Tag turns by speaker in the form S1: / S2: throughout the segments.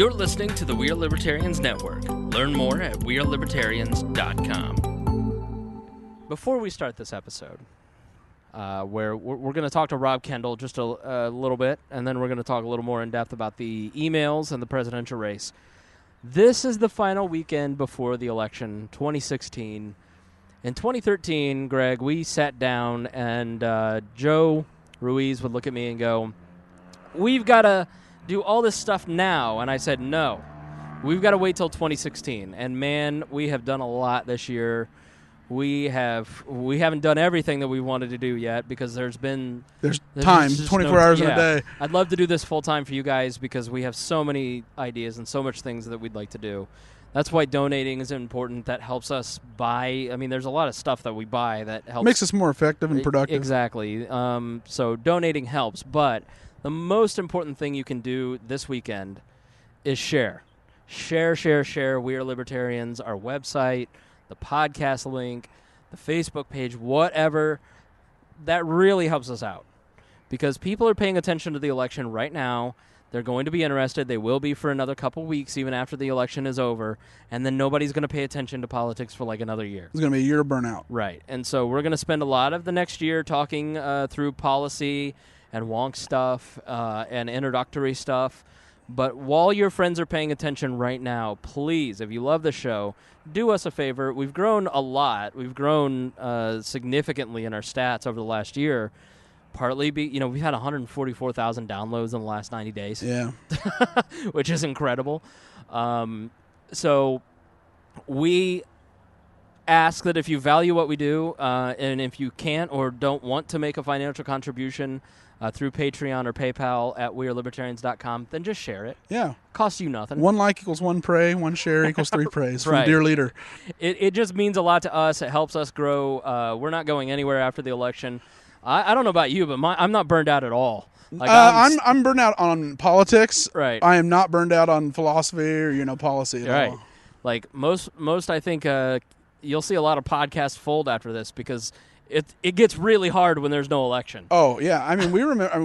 S1: You're listening to the We Are Libertarians Network. Learn more at wearelibertarians.com. Before we start this episode, where we're going to talk to Rob Kendall just a little bit, and then we're going to talk a little more in depth about the emails and the presidential race. This is the final weekend before the election, 2016. In 2013, Greg, we sat down, and Joe Ruiz would look at me and go, "We've got to do all this stuff now." And I said, "No, we've got to wait till 2016." And man, we have done a lot this year. We haven't done everything that we wanted to do yet because there's time,
S2: 24 hours in a day.
S1: I'd love to do this full time for you guys because we have so many ideas and so much things that we'd like to do. That's why donating is important. That helps us buy. I mean, there's a lot of stuff that we buy that helps.
S2: Makes us more effective and productive.
S1: Exactly. So donating helps, but the most important thing you can do this weekend is share. Share. We Are Libertarians, our website, the podcast link, the Facebook page, whatever. That really helps us out because people are paying attention to the election right now. They're going to be interested. They will be for another couple weeks, even after the election is over. And then nobody's going to pay attention to politics for like another year.
S2: It's going to be a year of burnout.
S1: Right. And so we're going to spend a lot of the next year talking through policy and wonk stuff and introductory stuff. But while your friends are paying attention right now, please, if you love the show, do us a favor. We've grown a lot. We've grown significantly in our stats over the last year. Partly, we've had 144,000 downloads in the last 90 days.
S2: Yeah.
S1: Which is incredible. So we ask that if you value what we do, and if you can't or don't want to make a financial contribution through Patreon or PayPal at wearelibertarians.com, then just share it.
S2: Yeah.
S1: Costs you nothing.
S2: 1 like equals 1 pray, 1 share equals 3 praise from
S1: Right.
S2: Dear Leader.
S1: It just means a lot to us. It helps us grow. We're not going anywhere after the election. I don't know about you, but I'm not burned out at all. Like
S2: I'm burned out on politics.
S1: Right.
S2: I am not burned out on philosophy or policy at all.
S1: Like most I think you'll see a lot of podcasts fold after this because it gets really hard when there's no election.
S2: Oh yeah, I mean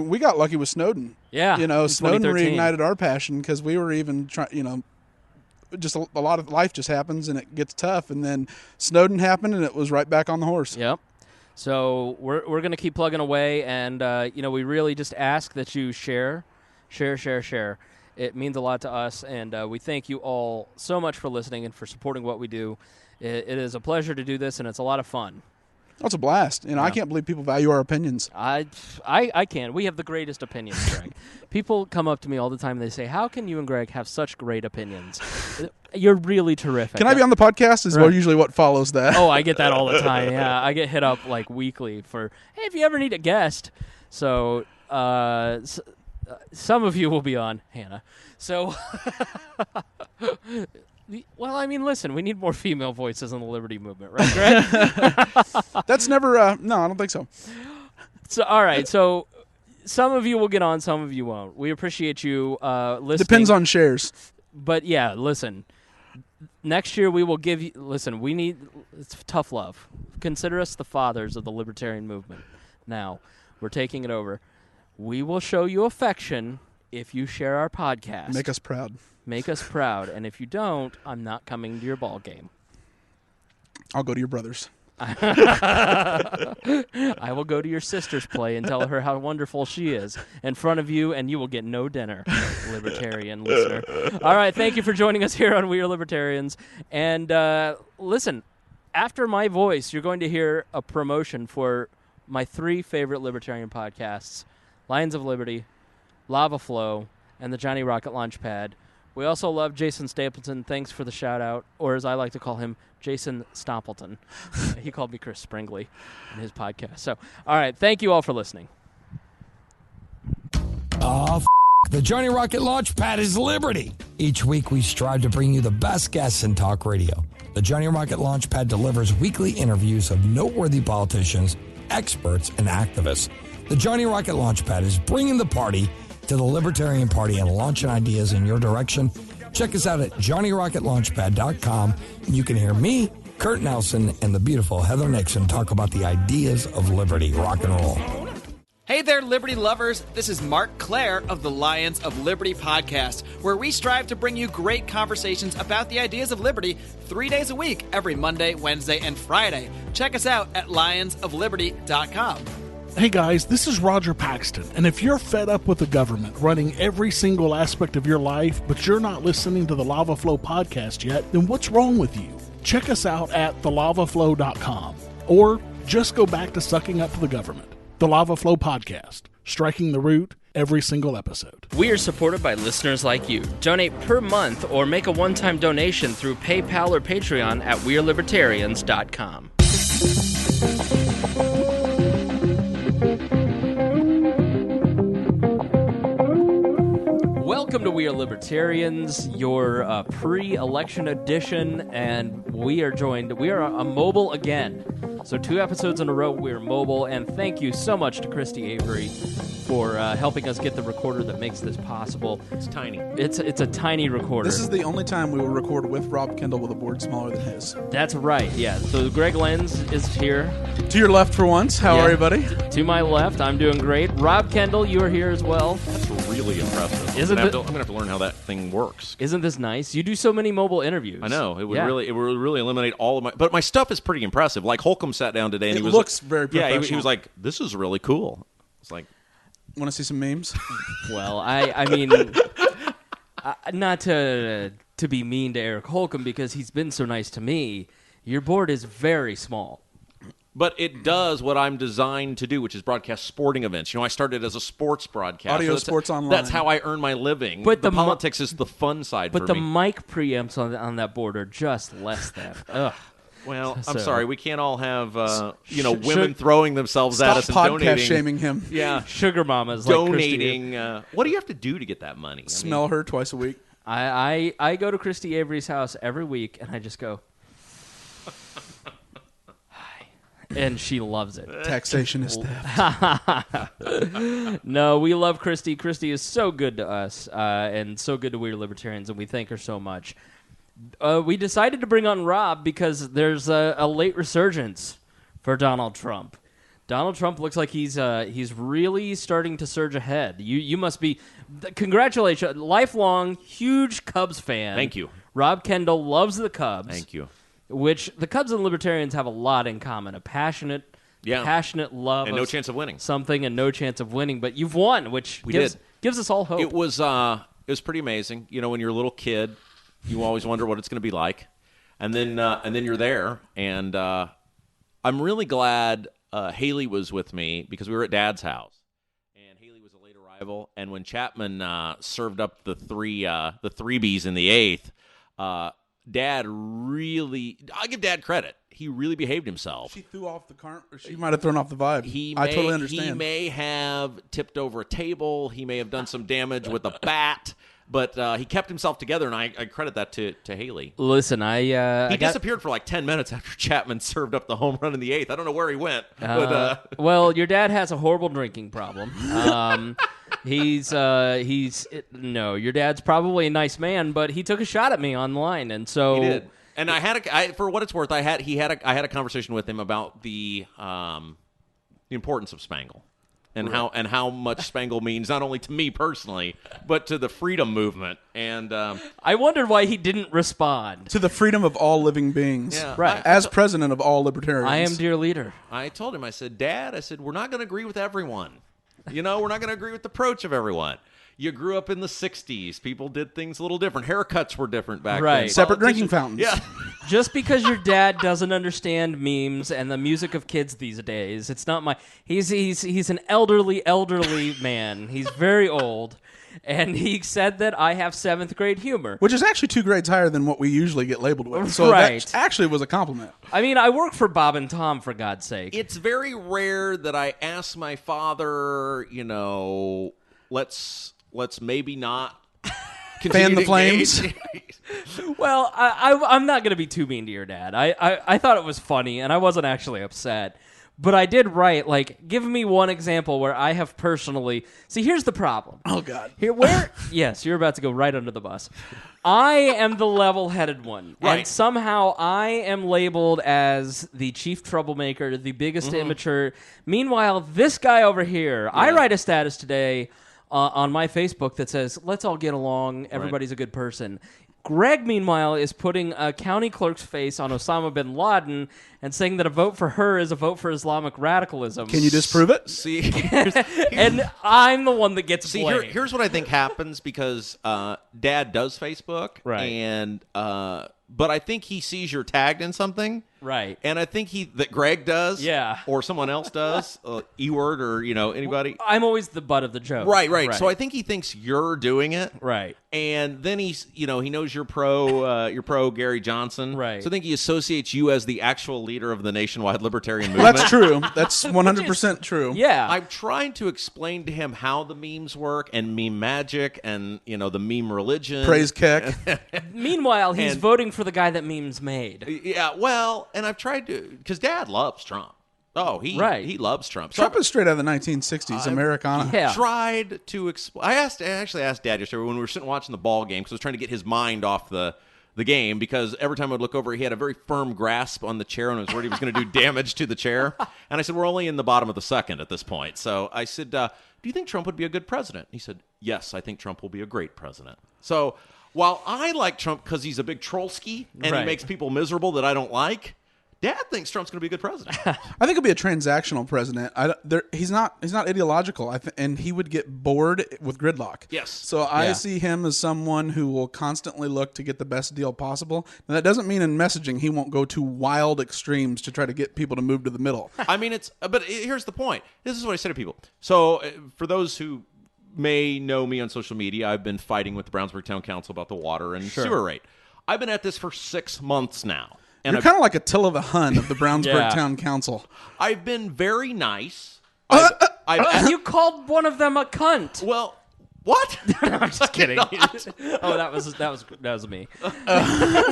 S2: we got lucky with Snowden.
S1: Yeah,
S2: Snowden reignited our passion because we were even trying. Just a lot of life just happens and it gets tough, and then Snowden happened and it was right back on the horse.
S1: Yep. So we're going to keep plugging away, and we really just ask that you share. It means a lot to us, and we thank you all so much for listening and for supporting what we do. It is a pleasure to do this, and it's a lot of fun.
S2: That's a blast. I can't believe people value our opinions.
S1: I can. We have the greatest opinions, Greg. People come up to me all the time and they say, "How can you and Greg have such great opinions? You're really terrific."
S2: Can I be on the podcast? Is usually what follows that.
S1: Oh, I get that all the time. Yeah, I get hit up like weekly for, "Hey, if you ever need a guest." So some of you will be on, Hannah. So, well, I mean, listen, we need more female voices in the liberty movement, right, Greg?
S2: That's never, no, I don't think so.
S1: So, all right, so some of you will get on, some of you won't. We appreciate you listening.
S2: Depends on shares.
S1: But, yeah, listen, next year we will give you, it's tough love. Consider us the fathers of the libertarian movement. Now, we're taking it over. We will show you affection if you share our podcast.
S2: Make us proud.
S1: Make us proud. And if you don't, I'm not coming to your ball game.
S2: I'll go to your brother's.
S1: I will go to your sister's play and tell her how wonderful she is in front of you, and you will get no dinner, libertarian listener. All right, thank you for joining us here on We Are Libertarians. And listen, after my voice, you're going to hear a promotion for my 3 favorite libertarian podcasts, Lions of Liberty, Lava Flow, and the Johnny Rocket Launchpad. We also love Jason Stapleton. Thanks for the shout-out, or as I like to call him, Jason Stompleton. He called me Chris Springley in his podcast. So, all right, thank you all for listening.
S3: The Johnny Rocket Launchpad is Liberty. Each week we strive to bring you the best guests in talk radio. The Johnny Rocket Launchpad delivers weekly interviews of noteworthy politicians, experts, and activists. The Johnny Rocket Launchpad is bringing the party to the Libertarian Party and launching ideas in your direction. Check us out at JohnnyRocketLaunchpad.com. You can hear me, Kurt Nelson, and the beautiful Heather Nixon talk about the ideas of liberty, rock and roll.
S4: Hey there, Liberty lovers. This is Mark Clare of the Lions of Liberty podcast, where we strive to bring you great conversations about the ideas of liberty 3 days a week, every Monday, Wednesday, and Friday. Check us out at lionsofliberty.com.
S5: Hey guys, this is Roger Paxton, and if you're fed up with the government running every single aspect of your life, but you're not listening to the Lava Flow podcast yet, then what's wrong with you? Check us out at thelavaflow.com, or just go back to sucking up to the government. The Lava Flow podcast, striking the root every single episode.
S1: We are supported by listeners like you. Donate per month or make a one-time donation through PayPal or Patreon at WeareLibertarians.com. Welcome to We Are Libertarians, your pre-election edition, and we are a mobile again. So 2 episodes in a row, we're mobile, and thank you so much to Christy Avery for helping us get the recorder that makes this possible.
S6: It's tiny.
S1: It's a tiny recorder.
S2: This is the only time we will record with Rob Kendall with a board smaller than his.
S1: That's right, yeah. So Greg Lenz is here.
S2: To your left for once. How are you, buddy?
S1: To my left, I'm doing great. Rob Kendall, you are here as well.
S6: That's really impressive. I'm going to have to learn how that thing works.
S1: Isn't this nice? You do so many mobile interviews.
S6: I know. It would really eliminate all of my... But my stuff is pretty impressive. Like, Holcomb sat down today and
S2: it
S6: he was...
S2: looks very professional.
S6: Yeah, he was like, this is really cool. It's like...
S2: Want to see some memes?
S1: Well, I mean... not to be mean to Eric Holcomb because he's been so nice to me, your board is very small.
S6: But it does what I'm designed to do, which is broadcast sporting events. You know, I started as a sports broadcaster.
S2: Audio sports online.
S6: That's how I earn my living.
S1: But
S6: the politics is the fun side for me.
S1: But the mic preamps on that board are just less than. Ugh.
S6: Well, I'm sorry. We can't all have, women throwing themselves at us and
S2: podcast
S6: donating.
S2: shaming him.
S6: Yeah.
S1: Sugar mamas
S6: donating.
S1: Like
S6: what do you have to do to get that money?
S2: Smell her twice a week.
S1: I go to Christy Avery's house every week, and I just go... And she loves it.
S2: Taxation is theft.
S1: No, we love Christy. Christy is so good to us and so good to We Are Libertarians, and we thank her so much. We decided to bring on Rob because there's a late resurgence for Donald Trump. Donald Trump looks like he's really starting to surge ahead. You must be... Congratulations. Lifelong, huge Cubs fan.
S6: Thank you.
S1: Rob Kendall loves the Cubs.
S6: Thank you.
S1: Which the Cubs and Libertarians have a lot in common. A passionate love.
S6: And no chance of winning.
S1: Something and no chance of winning. But you've won, which gives us all hope.
S6: It was pretty amazing. You know, when you're a little kid, you always wonder what it's going to be like. And then you're there. And I'm really glad Haley was with me because we were at Dad's house. And Haley was a late arrival. And when Chapman served up the threebies in the eighth, Dad really... I'll give Dad credit. He really behaved himself.
S2: She threw off the cart, or she might have thrown off the vibe. I totally understand.
S6: He may have tipped over a table. He may have done some damage with a bat. But he kept himself together, and I credit that to Haley.
S1: Listen,
S6: he disappeared for like 10 minutes after Chapman served up the home run in the eighth. I don't know where he went.
S1: Well, your dad has a horrible drinking problem. Your dad's probably a nice man, but he took a shot at me online, and so
S6: he did. And for what it's worth, I had a conversation with him about the importance of Spangle. And how much Spangle means not only to me personally, but to the freedom movement. And
S1: I wondered why he didn't respond
S2: to the freedom of all living beings.
S6: Yeah.
S1: Right.
S2: As president of all libertarians,
S1: I am dear leader.
S6: I told him, I said, Dad, we're not going to agree with everyone. We're not going to agree with the approach of everyone. You grew up in the 60s. People did things a little different. Haircuts were different back then.
S2: Separate drinking fountains.
S6: Yeah.
S1: Just because your dad doesn't understand memes and the music of kids these days, it's not my... He's an elderly man. He's very old. And he said that I have 7th grade humor.
S2: Which is actually 2 grades higher than what we usually get labeled with. So that actually was a compliment.
S1: I mean, I work for Bob and Tom, for God's sake.
S6: It's very rare that I ask my father, let's maybe not
S2: fan the flames.
S1: Well, I'm not going to be too mean to your dad. I thought it was funny, and I wasn't actually upset. But I did write, like, give me one example where I have personally... See, here's the problem.
S2: Oh, God.
S1: Yes, you're about to go right under the bus. I am the level-headed one.
S6: Right.
S1: And somehow I am labeled as the chief troublemaker, the biggest immature. Meanwhile, this guy over here, I write a status today on my Facebook that says, let's all get along, everybody's a good person. Greg, meanwhile, is putting a county clerk's face on Osama bin Laden and saying that a vote for her is a vote for Islamic radicalism.
S2: Can you disprove it?
S6: See,
S1: And I'm the one that gets blamed.
S6: here's what I think happens because Dad does Facebook,
S1: Right.
S6: And but I think he sees you're tagged in something,
S1: Right.
S6: and I think that Greg does,
S1: Yeah.
S6: or someone else does, E-word or anybody.
S1: I'm always the butt of the joke.
S6: Right. So I think he thinks you're doing it,
S1: Right.
S6: and then he's he knows you're pro Gary Johnson,
S1: Right.
S6: So I think he associates you as the actual leader of the nationwide libertarian movement.
S2: That's true. That's 100% true.
S1: Yeah.
S6: I'm trying to explain to him how the memes work and meme magic and the meme religion.
S2: Praise Keck.
S1: Meanwhile, he's
S6: And-
S1: voting for the guy that memes made.
S6: Yeah, well, and I've tried to because Dad loves Trump. Oh, he loves Trump. So
S2: Trump is straight out of the 1960s, Americana.
S1: Yeah.
S6: tried to explain. I actually asked Dad yesterday when we were sitting watching the ball game because I was trying to get his mind off the game because every time I would look over, he had a very firm grasp on the chair and I was worried he was going to do damage to the chair. And I said, we're only in the bottom of the second at this point. So I said, do you think Trump would be a good president? He said, yes, I think Trump will be a great president. So while I like Trump because he's a big trollski and
S1: Right.
S6: he makes people miserable that I don't like, Dad thinks Trump's going to be a good president.
S2: I think he'll be a transactional president. He's not ideological, and he would get bored with gridlock.
S6: Yes.
S2: So I
S1: Yeah.
S2: see him as someone who will constantly look to get the best deal possible. And that doesn't mean in messaging he won't go to wild extremes to try to get people to move to the middle.
S6: I mean, but here's the point. This is what I say to people. So for those who may know me on social media, I've been fighting with the Brownsburg Town Council about the water and sewer rate. I've been at this for 6 months now. And
S2: You're kind of like Attila the Hun of the Brownsburg
S1: Yeah.
S2: Town Council.
S6: I've been very nice.
S1: You called one of them a cunt.
S6: Well, what?
S1: I'm just kidding. Oh, that was me.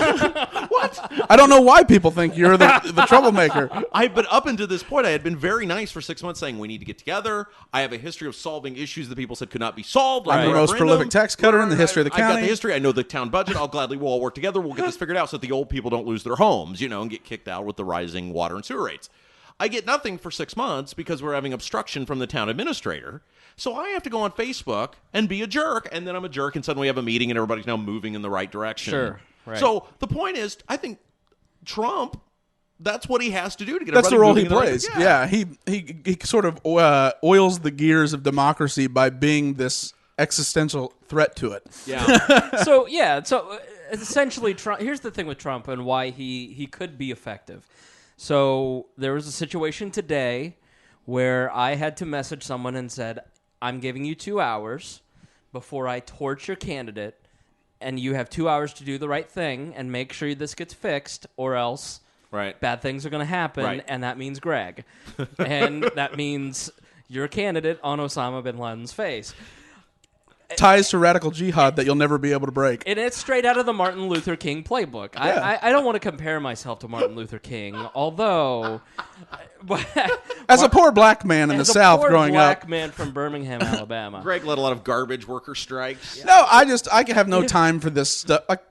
S2: I don't know why people think you're the troublemaker.
S6: But up until this point, I had been very nice for 6 months, saying we need to get together. I have a history of solving issues that people said could not be solved. Like
S2: I'm the most
S6: referendum.
S2: prolific tax cutter in the history of the
S6: I got
S2: county.
S6: the history. I know the town budget. We'll all work together. We'll get this figured out so that the old people don't lose their homes, and get kicked out with the rising water and sewer rates. I get nothing for 6 months because we're having obstruction from the town administrator. So I have to go on Facebook and be a jerk, and then I'm a jerk, and suddenly we have a meeting, and everybody's now moving in the right direction.
S1: Sure, right.
S6: So the point is, I think Trump, that's what he has to do to get
S2: That's the
S6: everybody
S2: role he
S6: moving in the right
S2: plays.
S6: direction.
S2: Yeah, he sort of oils the gears of democracy by being this existential threat to it.
S6: Yeah.
S1: So essentially, Trump. Here's the thing with Trump and why he could be effective. So there was a situation today where I had to message someone and said, "I'm giving you 2 hours before I torch your candidate, and you have 2 hours to do the right thing and make sure this gets fixed, or else
S6: Right.
S1: bad things are going to happen."
S6: Right.
S1: And that means Greg, and that means your candidate on Osama bin Laden's face.
S2: Ties to radical jihad that you'll never be able to break.
S1: And it's straight out of the Martin Luther King playbook.
S2: Yeah.
S1: I don't want to compare myself to Martin Luther King, although
S2: As a poor black man in the
S1: as a
S2: South
S1: poor
S2: growing
S1: black
S2: up,
S1: man from Birmingham, Alabama.
S6: Greg led a lot of garbage worker strikes.
S2: no, I have no time for this stuff. Like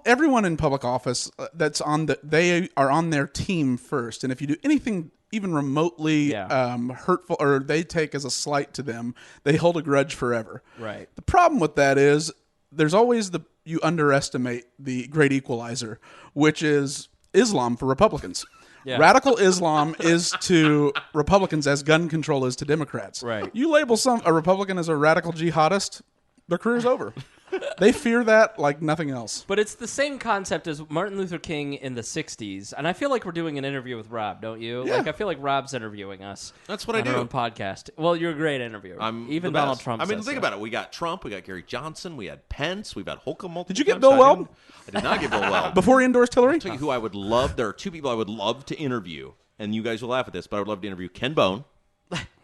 S2: everyone in public office they are on their team first, and if you do anything even remotely hurtful or they take as a slight to them, they hold a grudge forever.
S1: Right.
S2: The problem with that is there's always you underestimate the great equalizer, which is Islam for Republicans.
S1: Yeah.
S2: Radical Islam is to Republicans as gun control is to Democrats.
S1: Right.
S2: You label a Republican as a radical jihadist, their career's over. They fear that like nothing else.
S1: But it's the same concept as Martin Luther King in the 60s. And I feel like we're doing an interview with Rob, don't you?
S2: Yeah.
S1: Like, I feel like Rob's interviewing us.
S6: That's what I
S1: on
S6: do.
S1: our own podcast. Well, you're a great interviewer.
S6: I'm
S1: Even
S6: the best.
S1: Donald Trump
S6: I mean,
S1: says
S6: think
S1: so.
S6: about it. We got Trump, we got Gary Johnson, we had Pence, we've had Holcomb multiple
S2: Did you get
S6: times.
S2: Bill Weld?
S6: I did not get Bill Weld.
S2: Before he endorsed Hillary?
S6: I'll tell you who I would love. There are two people I would love to interview, and you guys will laugh at this, but I would love to interview Ken Bone,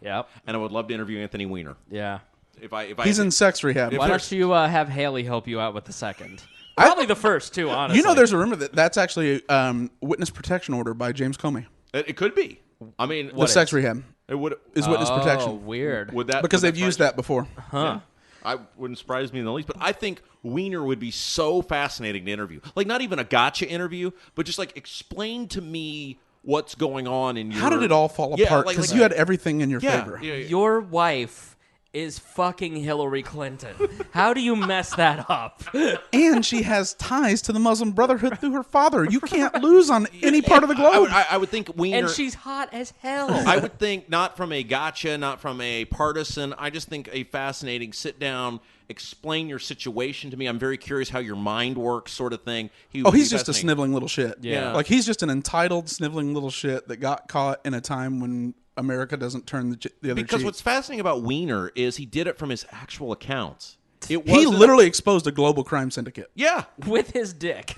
S1: Yep.
S6: and I would love to interview Anthony Weiner.
S1: Yeah.
S6: If I
S2: He's in sex rehab.
S1: Why don't you have Haley help you out with the second? Probably the first, too, honestly.
S2: You know, there's a rumor that's actually a witness protection order by James Comey.
S6: It could be. I mean,
S2: The sex rehab
S6: it would
S2: is witness protection.
S1: Weird.
S2: Because they've used that before.
S1: Huh.
S6: I wouldn't surprise me in the least, but I think Weiner would be so fascinating to interview. Like, not even a gotcha interview, but just like explain to me what's going on in your...
S2: How did it all fall apart? Because you had everything in your favor.
S6: Yeah.
S1: Your wife is fucking Hillary Clinton. How do you mess that up?
S2: And she has ties to the Muslim Brotherhood through her father. You can't lose on any part of the globe.
S6: I would think Weiner...
S1: And she's hot as hell.
S6: I would think not from a gotcha, not from a partisan. I just think a fascinating sit down, explain your situation to me. I'm very curious how your mind works, sort of thing.
S2: He's just a sniveling little shit.
S1: Yeah.
S2: Like, he's just an entitled, sniveling little shit that got caught in a time when America doesn't turn the other cheek.
S6: Because what's fascinating about Weiner is he did it from his actual accounts.
S2: He literally exposed a global crime syndicate.
S6: Yeah.
S1: With his dick.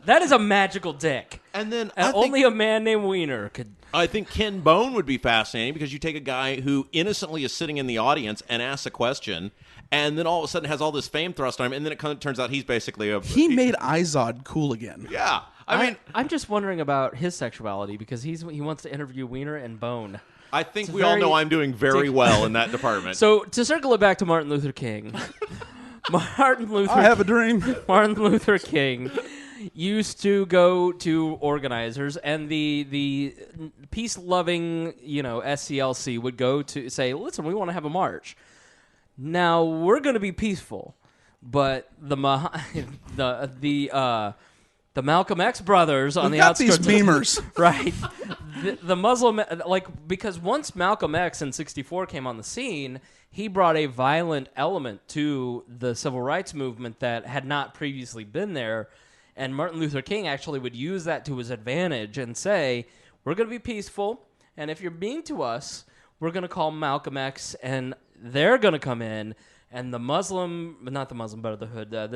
S1: That is a magical dick.
S6: And then
S1: only a man named Weiner could...
S6: I think Ken Bone would be fascinating because you take a guy who innocently is sitting in the audience and asks a question, and then all of a sudden has all this fame thrust on him, and then it kind of turns out he's basically
S2: He made Izod cool again.
S6: Yeah. I mean,
S1: I'm just wondering about his sexuality because he wants to interview Weiner and Bone.
S6: I think we all know I'm doing very well in that department.
S1: So to circle it back to Martin Luther King,
S2: I have a dream.
S1: Martin Luther King used to go to organizers, and the peace-loving, SCLC would go to say, "Listen, we want to have a march. Now we're going to be peaceful, but the Malcolm X brothers on the outskirts,
S2: these beamers,
S1: right? The Muslim, because once Malcolm X in '64 came on the scene, he brought a violent element to the civil rights movement that had not previously been there. And Martin Luther King actually would use that to his advantage and say, we're going to be peaceful, and if you're mean to us, we're going to call Malcolm X, and they're going to come in, and the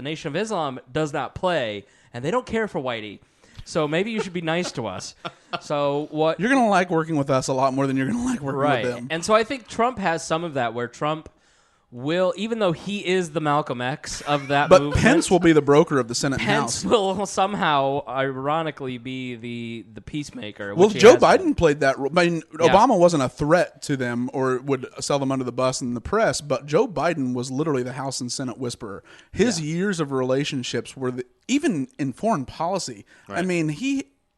S1: Nation of Islam does not play, and they don't care for Whitey. So maybe you should be nice to us. So what
S2: you're going to like working with us a lot more than you're going to like working with them.
S1: And so I think Trump has some of that, where Trump will, even though he is the Malcolm X of that movement,
S2: Pence will be the broker of the Senate and
S1: Pence
S2: House.
S1: will somehow, ironically, be the peacemaker.
S2: Well, Joe Biden played that role. I mean,
S1: Yeah.
S2: Obama wasn't a threat to them or would sell them under the bus in the press, but Joe Biden was literally the House and Senate whisperer. His years of relationships were, even in foreign policy. Right. I mean,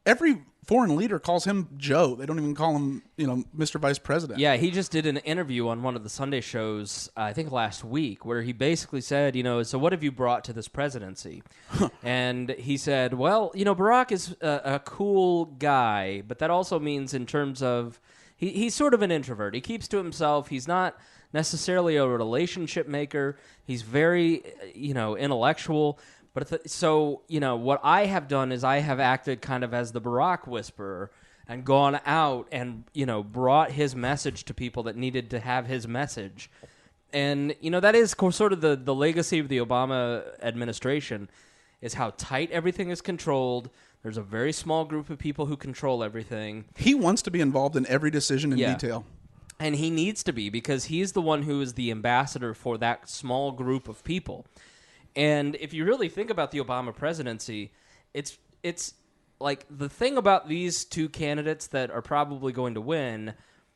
S2: every foreign leader calls him Joe. They don't even call him, Mr. Vice President.
S1: Yeah, he just did an interview on one of the Sunday shows, I think last week, where he basically said, so what have you brought to this presidency? And he said, well, Barack is a cool guy, but that also means in terms of, he's sort of an introvert. He keeps to himself. He's not necessarily a relationship maker. He's very, intellectual. But what I have done is I have acted kind of as the Barack whisperer and gone out and, brought his message to people that needed to have his message. And, that is sort of the legacy of the Obama administration, is how tight everything is controlled. There's a very small group of people who control everything.
S2: He wants to be involved in every decision in detail.
S1: And he needs to be, because he's the one who is the ambassador for that small group of people. And if you really think about the Obama presidency, it's like the thing about these two candidates that are probably going to win,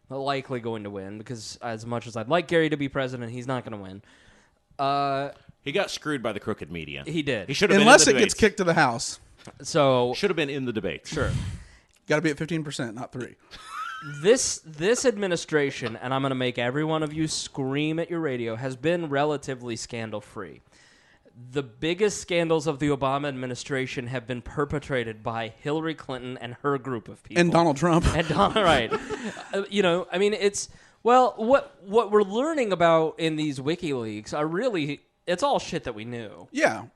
S1: likely going to win, because as much as I'd like Gary to be president, he's not going to win.
S6: He got screwed by the crooked media.
S1: He did.
S6: He should have been
S2: unless
S6: in the
S2: it gets kicked to the House.
S1: So
S6: should have been in the debate.
S1: Sure.
S2: Got to be at 15%, not 3%.
S1: This administration, and I'm going to make every one of you scream at your radio, has been relatively scandal-free. The biggest scandals of the Obama administration have been perpetrated by Hillary Clinton and her group of people.
S2: And Donald Trump.
S1: Right. What we're learning about in these WikiLeaks are really, it's all shit that we knew.
S2: Yeah.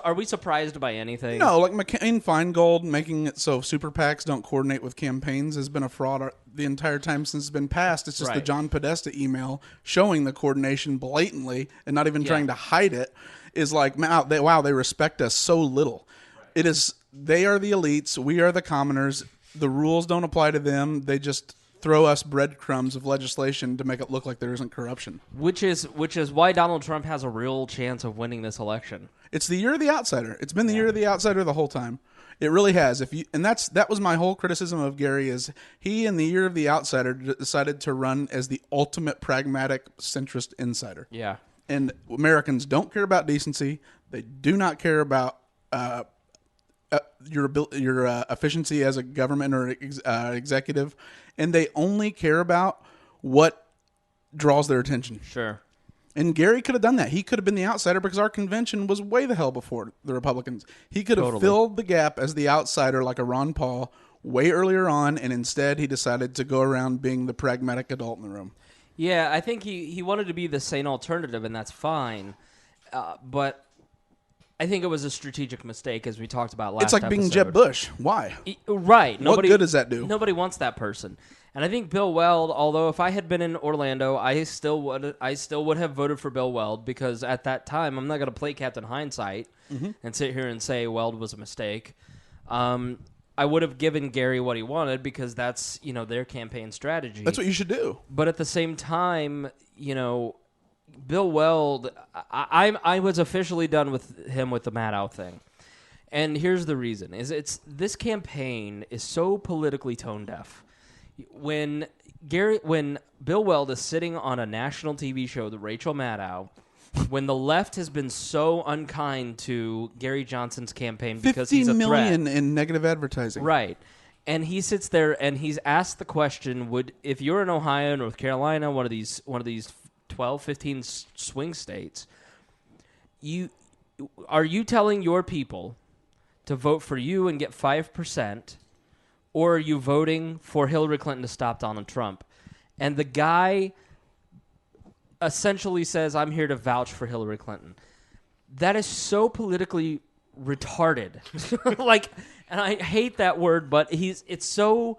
S1: Are we surprised by anything?
S2: No, like McCain-Feingold making it so super PACs don't coordinate with campaigns has been a fraud the entire time since it's been passed. It's just the John Podesta email showing the coordination blatantly and not even trying to hide it. Is like, wow, they respect us so little. Right. It is, they are the elites, we are the commoners. The rules don't apply to them. They just throw us breadcrumbs of legislation to make it look like there isn't corruption.
S1: Which is why Donald Trump has a real chance of winning this election.
S2: It's the year of the outsider. It's been the year of the outsider the whole time. It really has. That was my whole criticism of Gary, is he in the year of the outsider decided to run as the ultimate pragmatic centrist insider.
S1: Yeah.
S2: And Americans don't care about decency. They do not care about your efficiency as a government or executive, and they only care about what draws their attention.
S1: Sure.
S2: And Gary could have done that. He could have been the outsider because our convention was way the hell before the Republicans. He could have filled the gap as the outsider like a Ron Paul way earlier on, and instead he decided to go around being the pragmatic adult in the room.
S1: Yeah, I think he wanted to be the sane alternative, and that's fine. But I think it was a strategic mistake, as we talked about last episode.
S2: It's like being Jeb Bush. Why?
S1: Right.
S2: What good does that do?
S1: Nobody wants that person. And I think Bill Weld, although if I had been in Orlando, I still would have voted for Bill Weld, because at that time, I'm not going to play Captain Hindsight and sit here and say Weld was a mistake. I would have given Gary what he wanted, because that's, their campaign strategy.
S2: That's what you should do.
S1: But at the same time, Bill Weld, I was officially done with him with the Maddow thing. And here's the reason: this campaign is so politically tone deaf. When Bill Weld is sitting on a national TV show, the Rachel Maddow, when the left has been so unkind to Gary Johnson's campaign because he's a threat.
S2: $50 million in negative advertising.
S1: Right. And he sits there and he's asked the question, if you're in Ohio, North Carolina, one of these 12, 15 swing states, are you telling your people to vote for you and get 5%, or are you voting for Hillary Clinton to stop Donald Trump? And the guy essentially says, I'm here to vouch for Hillary Clinton. That is so politically retarded. And I hate that word, but it's so...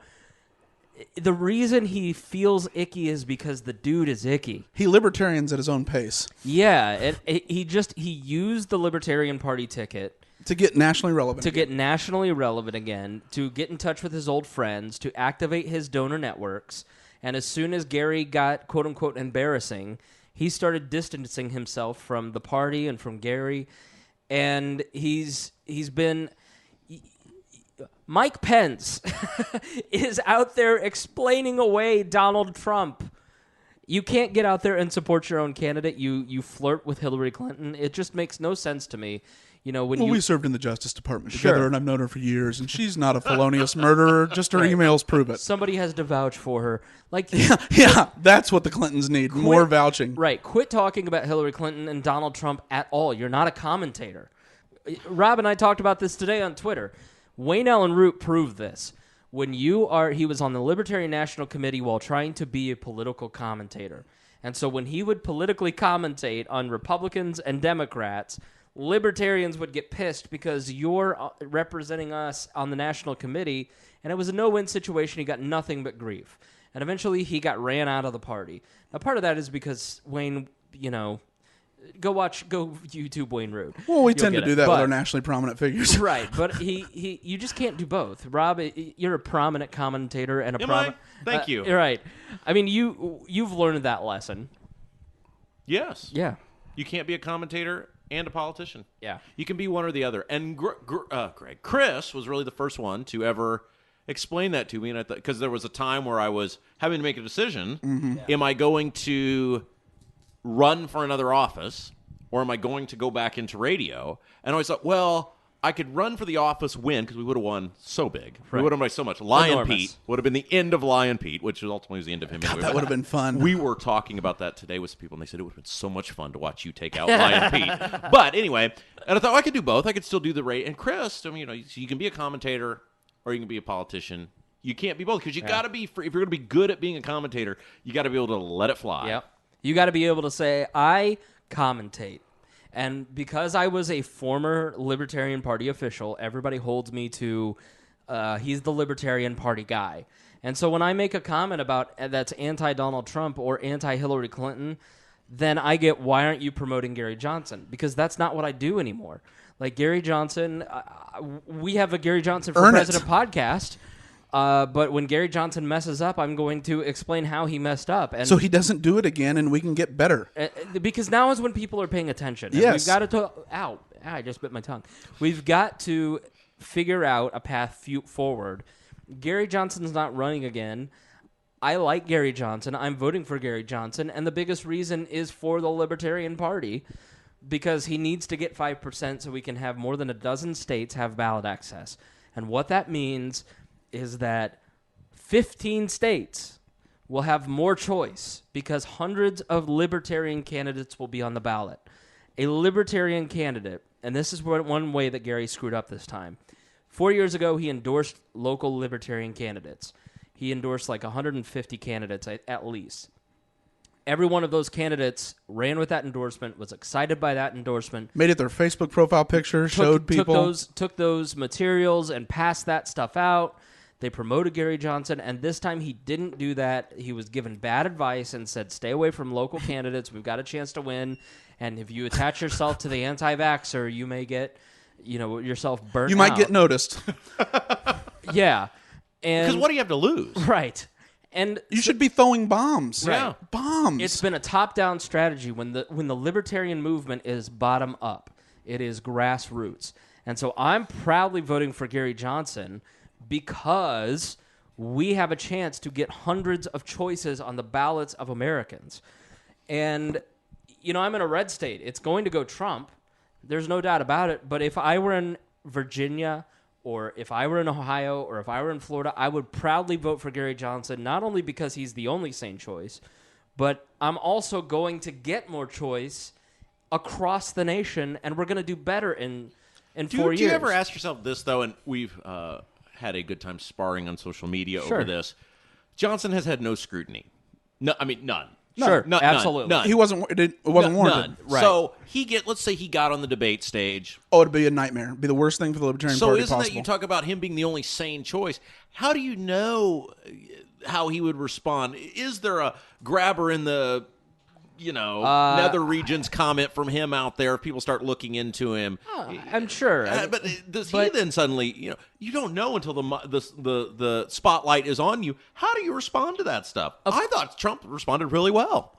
S1: The reason he feels icky is because the dude is icky.
S2: He libertarians at his own pace.
S1: Yeah, he used the Libertarian Party ticket
S2: to get nationally relevant.
S1: To get in touch with his old friends, to activate his donor networks, and as soon as Gary got quote unquote embarrassing, he started distancing himself from the party and from Gary, and he's been. Mike Pence is out there explaining away Donald Trump. You can't get out there and support your own candidate. You flirt with Hillary Clinton. It just makes no sense to me. We
S2: served in the Justice Department together, and I've known her for years, and she's not a felonious murderer. Just her emails prove it.
S1: Somebody has to vouch for her.
S2: Yeah, that's what the Clintons need. More vouching.
S1: Right. Quit talking about Hillary Clinton and Donald Trump at all. You're not a commentator. Rob and I talked about this today on Twitter. Wayne Allen Root proved this. He was on the Libertarian National Committee while trying to be a political commentator. And so when he would politically commentate on Republicans and Democrats, Libertarians would get pissed because you're representing us on the National Committee, and it was a no-win situation. He got nothing but grief. And eventually he got ran out of the party. Now, part of that is because Wayne, go YouTube Wayne Root.
S2: Well, we tend to do that with our nationally prominent figures.
S1: Right, but you just can't do both. Rob, you're a prominent commentator and a prominent...
S6: Thank you.
S1: Right. I mean, you've learned that lesson.
S6: Yes.
S1: Yeah.
S6: You can't be a commentator and a politician.
S1: Yeah.
S6: You can be one or the other. And Chris was really the first one to ever explain that to me, and because there was a time where I was having to make a decision. Mm-hmm. Yeah. Am I going to run for another office, or am I going to go back into radio? And I always thought, well, I could run for the office, win, because we would have won so big. Right. We would have won so much. Lion Pete would have been the end of Lion Pete, which ultimately was the end of him.
S2: God, that would have been fun.
S6: We were talking about that today with some people, and they said it would have been so much fun to watch you take out Lion Pete. But anyway, and I thought I could do both. I could still do the radio. And Chris, you can be a commentator or you can be a politician. You can't be both, because you got to be, if you're going to be good at being a commentator, you got to be able to let it fly.
S1: Yep. You got to be able to say, I commentate. And because I was a former Libertarian Party official, everybody holds me to, he's the Libertarian Party guy. And so when I make a comment about that's anti-Donald Trump or anti-Hillary Clinton, then I get, why aren't you promoting Gary Johnson? Because that's not what I do anymore. Like Gary Johnson, we have a Gary Johnson for President podcast. But when Gary Johnson messes up, I'm going to explain how he messed up. And
S2: so he doesn't do it again, and we can get better.
S1: Because now is when people are paying attention. And
S2: yes.
S1: We've got to... Ow, I just bit my tongue. We've got to figure out a path forward. Gary Johnson's not running again. I like Gary Johnson. I'm voting for Gary Johnson. And the biggest reason is for the Libertarian Party, because he needs to get 5% so we can have more than a dozen states have ballot access. And what that means is that 15 states will have more choice because hundreds of Libertarian candidates will be on the ballot. A Libertarian candidate, and this is one way that Gary screwed up this time. 4 years ago, he endorsed local Libertarian candidates. He endorsed like 150 candidates at least. Every one of those candidates ran with that endorsement, was excited by that endorsement.
S2: Made it their Facebook profile picture, showed people.
S1: Took those materials and passed that stuff out. They promoted Gary Johnson, and this time he didn't do that. He was given bad advice and said, stay away from local candidates. We've got a chance to win. And if you attach yourself to the anti-vaxxer, you may get, yourself burnt out.
S2: You might get noticed.
S1: Yeah.
S6: Because what do you have to lose?
S1: Right. And
S2: you should be throwing bombs.
S1: Right.
S2: Yeah. Bombs.
S1: It's been a top-down strategy when the libertarian movement is bottom-up. It is grassroots. And so I'm proudly voting for Gary Johnson because we have a chance to get hundreds of choices on the ballots of Americans. And, I'm in a red state. It's going to go Trump. There's no doubt about it. But if I were in Virginia, or if I were in Ohio, or if I were in Florida, I would proudly vote for Gary Johnson, not only because he's the only sane choice, but I'm also going to get more choice across the nation, and we're going to do better in 4 years.
S6: Do you ever ask yourself this, though, and we've had a good time sparring on social media over this. Johnson has had no scrutiny. No, I mean, none.
S1: Sure,
S6: none,
S1: absolutely.
S6: None.
S2: It wasn't warranted.
S6: None.
S1: Right.
S6: So let's say he got on the debate stage.
S2: Oh, it'd be a nightmare. It'd be the worst thing for the Libertarian Party
S6: So isn't
S2: possible.
S6: that you talk about him being the only sane choice? How do you know how he would respond? Is there a grabber in the nether regions comment from him out there if people start looking into him?
S1: I'm sure.
S6: But does he then suddenly, you don't know until the spotlight is on you. How do you respond to that stuff? I thought Trump responded really well.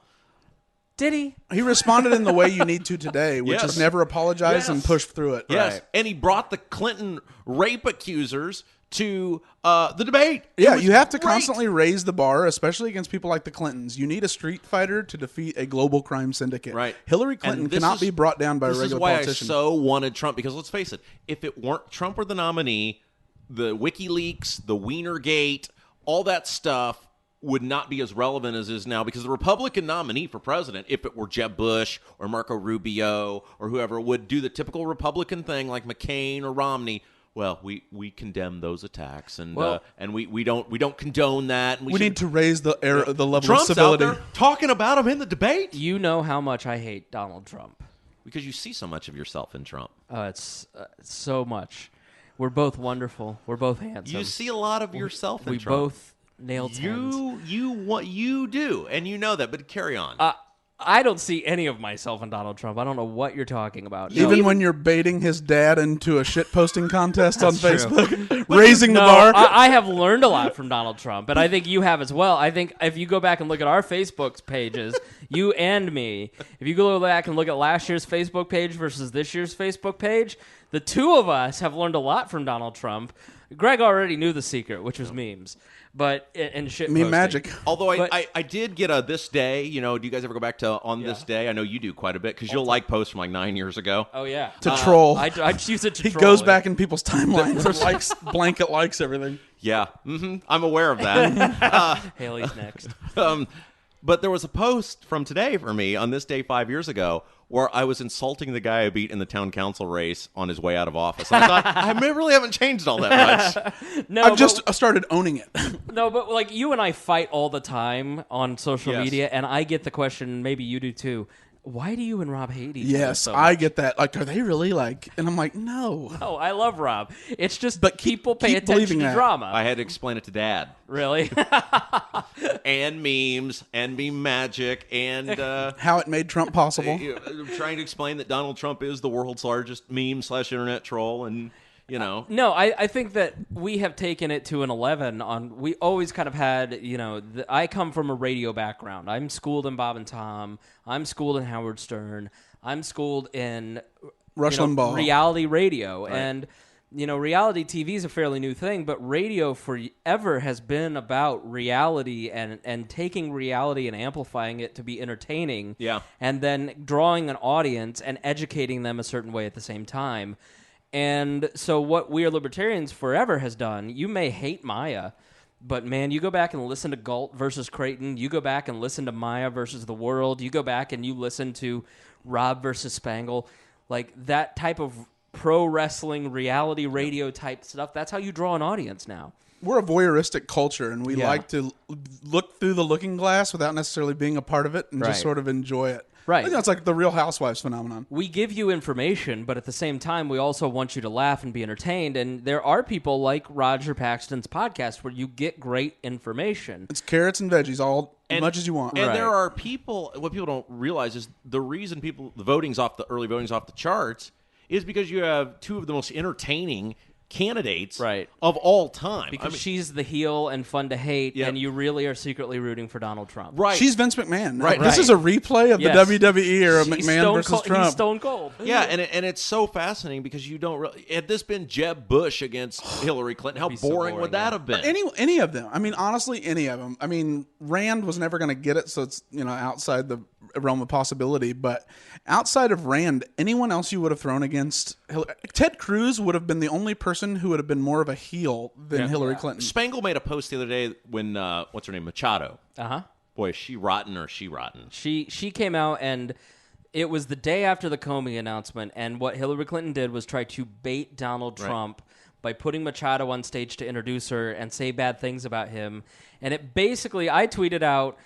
S1: Did he?
S2: He responded in the way you need to today, which is never apologize and push through it.
S6: Yes,
S2: right.
S6: And he brought the Clinton rape accusers to the debate.
S2: Yeah, you have to constantly raise the bar, especially against people like the Clintons. You need a street fighter to defeat a global crime syndicate.
S6: Right.
S2: Hillary Clinton cannot be brought down by a regular politician.
S6: This is why I so wanted Trump, because let's face it, if it weren't Trump were the nominee, the WikiLeaks, the Wienergate, all that stuff would not be as relevant as it is now, because the Republican nominee for president, if it were Jeb Bush or Marco Rubio or whoever, would do the typical Republican thing like McCain or Romney. Well, we condemn those attacks, and we don't condone that. And
S2: we need to raise the level
S6: Trump's
S2: of civility.
S6: out there talking about him in the debate.
S1: You know how much I hate Donald Trump
S6: because you see so much of yourself in Trump.
S1: It's so much. We're both wonderful. We're both handsome.
S6: You see a lot of yourself in Trump.
S1: We both nailed
S6: you do, and you know that. But carry on.
S1: I don't see any of myself in Donald Trump. I don't know what you're talking about.
S2: Even when you're baiting his dad into a shit posting contest on Facebook, raising the bar.
S1: I have learned a lot from Donald Trump, and I think you have as well. I think if you go back and look at our Facebook pages, you and me, if you go back and look at last year's Facebook page versus this year's Facebook page, the two of us have learned a lot from Donald Trump. Greg already knew the secret, which was memes. But and shit
S2: meme
S1: posting.
S2: magic.
S6: Although I did get a this day. Do you guys ever go back to on this day? I know you do quite a bit because you'll like posts from like 9 years ago.
S1: Oh yeah,
S2: to troll.
S1: I use it to
S2: he
S1: troll.
S2: He goes back in people's timelines and likes blanket likes everything.
S6: Yeah, I'm aware of that.
S1: Haley's next.
S6: But there was a post from today for me on this day 5 years ago where I was insulting the guy I beat in the town council race on his way out of office. And I thought, I really haven't changed all that much.
S2: No, I've just started owning it.
S1: No, but like you and I fight all the time on social media, and I get the question, maybe you do too, why do you and Rob hate each other so much?
S2: I get that. Like, are they really like... And I'm like, no.
S1: No, I love Rob. It's just
S2: but
S1: people pay attention to drama.
S6: I had to explain it to Dad.
S1: Really?
S6: And memes, and meme magic, and...
S2: how it made Trump possible.
S6: Trying to explain that Donald Trump is the world's largest meme/internet troll, and... you know.
S1: No, I think that we have taken it to an 11 on. We always kind of had, I come from a radio background. I'm schooled in Bob and Tom. I'm schooled in Howard Stern. I'm schooled in
S2: Rush Limbaugh.
S1: Reality radio.
S6: Right.
S1: And, reality TV is a fairly new thing, but radio forever has been about reality and taking reality and amplifying it to be entertaining.
S6: Yeah.
S1: And then drawing an audience and educating them a certain way at the same time. And so what We Are Libertarians forever has done, you may hate Maya, but man, you go back and listen to Galt versus Creighton, you go back and listen to Maya versus The World, you go back and you listen to Rob versus Spangle, like that type of pro wrestling reality radio type stuff, that's how you draw an audience now.
S2: We're a voyeuristic culture, and we like to look through the looking glass without necessarily being a part of it and just sort of enjoy it.
S1: Right.
S2: I think it's like the Real Housewives phenomenon.
S1: We give you information, but at the same time, we also want you to laugh and be entertained. And there are people like Roger Paxton's podcast where you get great information.
S2: It's carrots and veggies, as much as you want.
S6: And there are people, what people don't realize is the reason the early voting's off the charts is because you have two of the most entertaining candidates of all time.
S1: Because she's the heel and fun to hate, and you really are secretly rooting for Donald Trump.
S6: Right.
S2: She's Vince McMahon. Right. This is a replay of the WWE era, McMahon versus Trump.
S1: He's stone cold.
S6: Yeah, and it's so fascinating because you don't really... Had this been Jeb Bush against Hillary Clinton, how boring would that have been?
S2: Any of them. I mean, honestly, any of them. I mean, Rand was never going to get it, so it's outside the realm of possibility. But outside of Rand, anyone else you would have thrown against Hillary... Ted Cruz would have been the only person who would have been more of a heel than Hillary Clinton.
S6: Spangle made a post the other day when what's her name, Machado. Boy, is she rotten or is she rotten?
S1: She came out, and it was the day after the Comey announcement, and what Hillary Clinton did was try to bait Donald Trump by putting Machado on stage to introduce her and say bad things about him. And it basically, I tweeted out,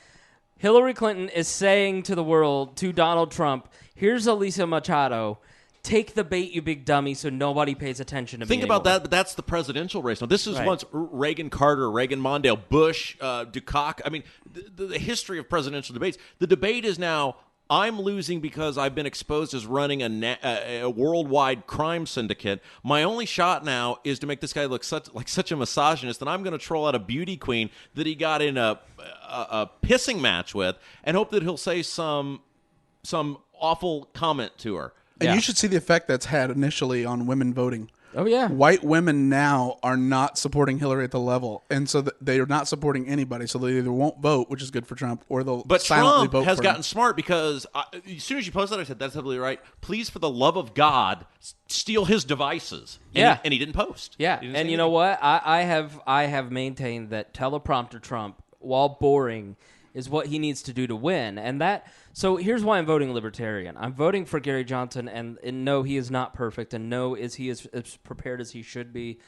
S1: Hillary Clinton is saying to the world, to Donald Trump, here's Alicia Machado. Take the bait, you big dummy, so nobody pays attention to me.
S6: Think about that, but that's the presidential race. Now, this is once Reagan Carter, Reagan Mondale, Bush, Dukakis. I mean, the history of presidential debates. The debate is now, I'm losing because I've been exposed as running a worldwide crime syndicate. My only shot now is to make this guy look like such a misogynist, and I'm going to troll out a beauty queen that he got in a pissing match with and hope that he'll say some awful comment to her.
S2: And you should see the effect that's had initially on women voting.
S1: Oh, yeah.
S2: White women now are not supporting Hillary at the level. And so they are not supporting anybody. So they either won't vote, which is good for Trump, or they'll silently vote for him.
S6: But Trump has gotten smart because as soon as you posted that, I said, that's absolutely right. Please, for the love of God, steal his devices. And he didn't post.
S1: Yeah. And you know what? I have maintained that teleprompter Trump, while boring, is what he needs to do to win. So here's why I'm voting Libertarian. I'm voting for Gary Johnson, and no, he is not perfect, and no, is he as prepared as he should be.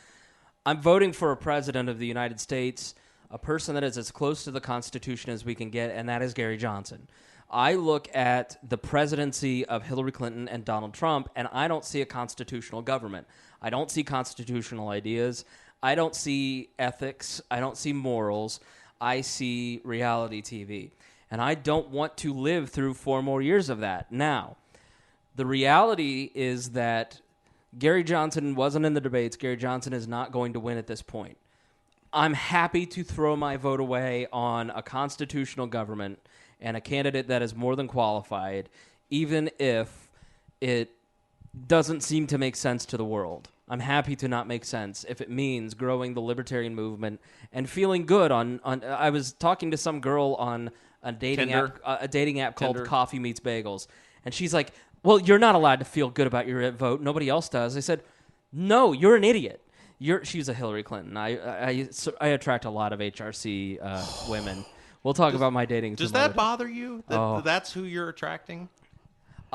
S1: I'm voting for a president of the United States, a person that is as close to the Constitution as we can get, and that is Gary Johnson. I look at the presidency of Hillary Clinton and Donald Trump, and I don't see a constitutional government. I don't see constitutional ideas. I don't see ethics. I don't see morals. I see reality TV. And I don't want to live through 4 more years of that. Now, the reality is that Gary Johnson wasn't in the debates. Gary Johnson is not going to win at this point. I'm happy to throw my vote away on a constitutional government and a candidate that is more than qualified, even if it doesn't seem to make sense to the world. I'm happy to not make sense if it means growing the libertarian movement and feeling good on I was talking to some girl on a dating app called Coffee Meets Bagels, and she's like, well, you're not allowed to feel good about your vote. Nobody else does. I said, no, you're an idiot. She's a Hillary Clinton. I attract a lot of HRC women. We'll talk about my dating.
S6: Does that bother you? That's who you're attracting?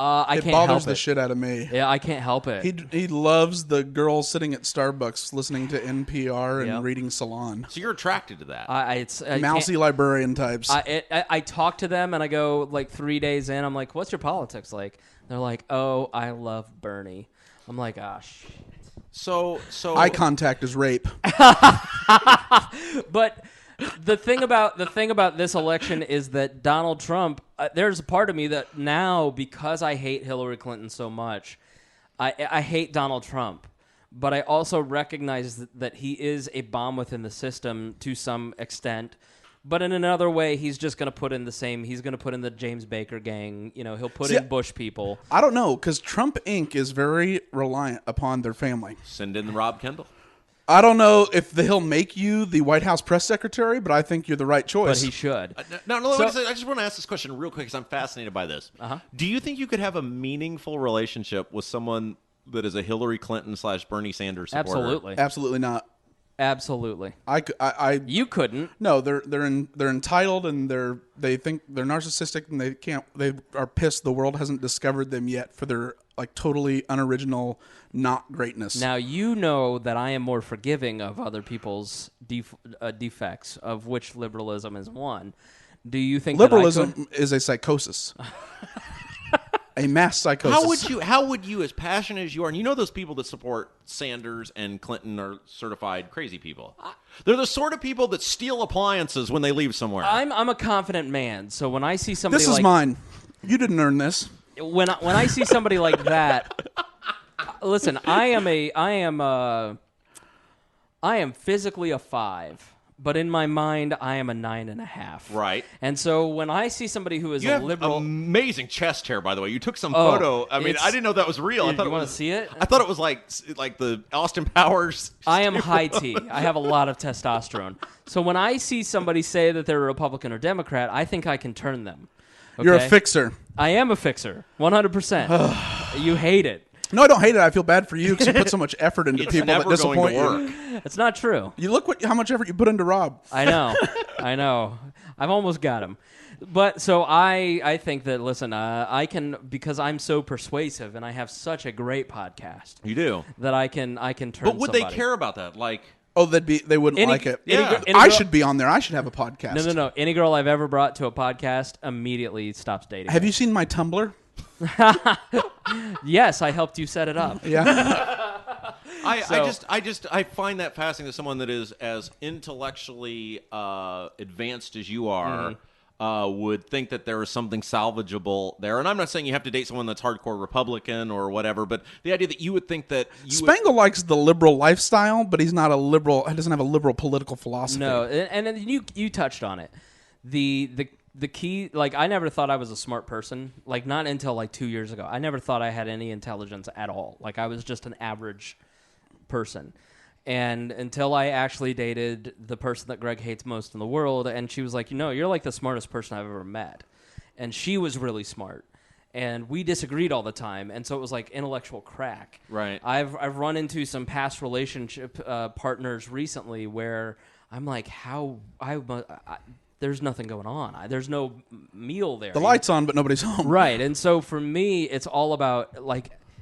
S1: I can't help it.
S2: It bothers the shit out of me.
S1: Yeah, I can't help it.
S2: He loves the girl sitting at Starbucks listening to NPR and reading Salon.
S6: So you're attracted to that.
S2: Mousy librarian types.
S1: I talk to them and I go like 3 days in. I'm like, what's your politics like? They're like, oh, I love Bernie. I'm like, shit.
S6: So
S2: eye contact is rape.
S1: But the thing about this election is that Donald Trump, there's a part of me that now, because I hate Hillary Clinton so much, I hate Donald Trump. but I also recognize that he is a bomb within the system to some extent. But in another way, he's just going to put in he's going to put in the James Baker gang. He'll put in Bush people.
S2: I don't know, because Trump Inc. is very reliant upon their family.
S6: Send in Rob Kendall.
S2: I don't know if he'll make you the White House press secretary, but I think you're the right choice.
S1: But he should.
S6: I just want to ask this question real quick because I'm fascinated by this.
S1: Uh-huh.
S6: Do you think you could have a meaningful relationship with someone that is a Hillary Clinton / Bernie Sanders supporter?
S1: Absolutely.
S2: Absolutely not.
S1: Absolutely. You couldn't.
S2: No, they're entitled and they think they're narcissistic and they are pissed the world hasn't discovered them yet for their totally unoriginal not greatness.
S1: Now you know that I am more forgiving of other people's defects, of which liberalism is one. Do you think
S2: liberalism is a psychosis? A mass psychosis.
S6: How would you, as passionate as you are, and you know those people that support Sanders and Clinton are certified crazy people. They're the sort of people that steal appliances when they leave somewhere.
S1: I'm a confident man, so when I see somebody
S2: this is mine. You didn't earn this.
S1: When I see somebody like that, listen, I am physically a 5. But in my mind, I am a 9.5.
S6: Right.
S1: And so when I see somebody who is
S6: you
S1: a
S6: have
S1: liberal,
S6: amazing chest hair, by the way. You took some photo. I mean, I didn't know that was real. I thought
S1: you want to see it?
S6: I thought it was like the Austin Powers.
S1: I am high T. I have a lot of testosterone. So when I see somebody say that they're a Republican or Democrat, I think I can turn them. Okay?
S2: You're a fixer.
S1: I am a fixer, 100%. You hate it.
S2: No, I don't hate it. I feel bad for you because you put so much effort into people that disappoint you.
S1: It's not true.
S2: You look how much effort you put into Rob.
S1: I know. I've almost got him. But so I think that, listen, I can, because I'm so persuasive and I have such a great podcast.
S6: You do.
S1: That I can turn
S6: But would
S1: somebody.
S6: they care about that? Like...
S2: Oh, they wouldn't like it. I should be on there. I should have a podcast.
S1: No. Any girl I've ever brought to a podcast immediately stops dating.
S2: Have you seen my Tumblr?
S1: Yes, I helped you set it up.
S2: Yeah.
S6: I find that fascinating that someone that is as intellectually advanced as you are would think that there is something salvageable there. And I'm not saying you have to date someone that's hardcore Republican or whatever, but the idea that you would think that
S2: Spangle likes the liberal lifestyle, but he's not a liberal. He doesn't have a liberal political philosophy.
S1: No, and you touched on it. The key, I never thought I was a smart person. Not until 2 years ago. I never thought I had any intelligence at all. I was just an average person. And until I actually dated the person that Greg hates most in the world, and she was like, you're the smartest person I've ever met. And she was really smart. And we disagreed all the time, and so it was like intellectual crack.
S6: Right.
S1: I've run into some past relationship partners recently where I'm like, there's nothing going on. There's no meal there.
S2: The light's on, but nobody's home.
S1: Right, and so for me, it's all about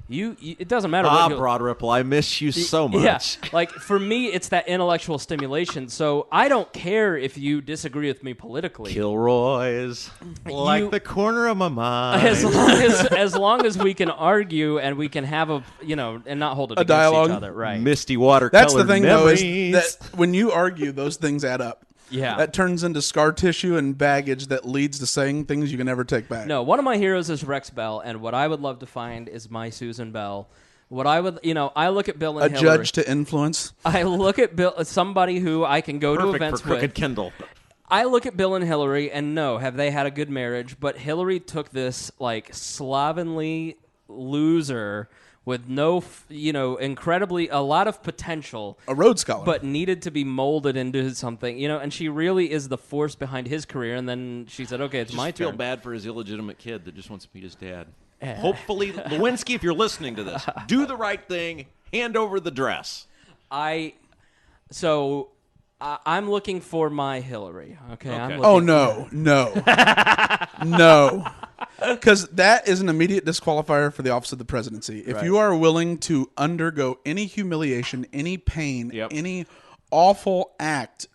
S1: you. It doesn't matter.
S6: Broad Ripple, I miss you so much.
S1: Yeah, for me, it's that intellectual stimulation. So I don't care if you disagree with me politically.
S6: Kilroy's the corner of my mind.
S1: As long as we can argue and we can have and not hold it against
S2: dialogue.
S1: each other. Right.
S6: Misty watercolor.
S2: That's the thing,
S6: memories.
S2: though, is that when you argue, those things add up.
S1: Yeah.
S2: That turns into scar tissue and baggage that leads to saying things you can never take back.
S1: No, one of my heroes is Rex Bell, and what I would love to find is my Susan Bell. What I would, I look at Bill and
S2: a
S1: Hillary.
S2: Judge to influence.
S1: I look at Bill, somebody who I can go to events
S6: for Crooked
S1: with.
S6: Kendall.
S1: I look at Bill and Hillary, and no, have they had a good marriage? But Hillary took this slovenly loser with no, incredibly a lot of potential,
S2: a Rhodes Scholar,
S1: but needed to be molded into something, and she really is the force behind his career. And then she said, "Okay, it's my turn."
S6: I feel bad for his illegitimate kid that just wants to meet his dad. Hopefully, Lewinsky, if you're listening to this, do the right thing. Hand over the dress.
S1: I'm looking for my Hillary. Okay.
S2: Oh no. No. Because that is an immediate disqualifier for the office of the presidency. If you are willing to undergo any humiliation, any pain, any awful act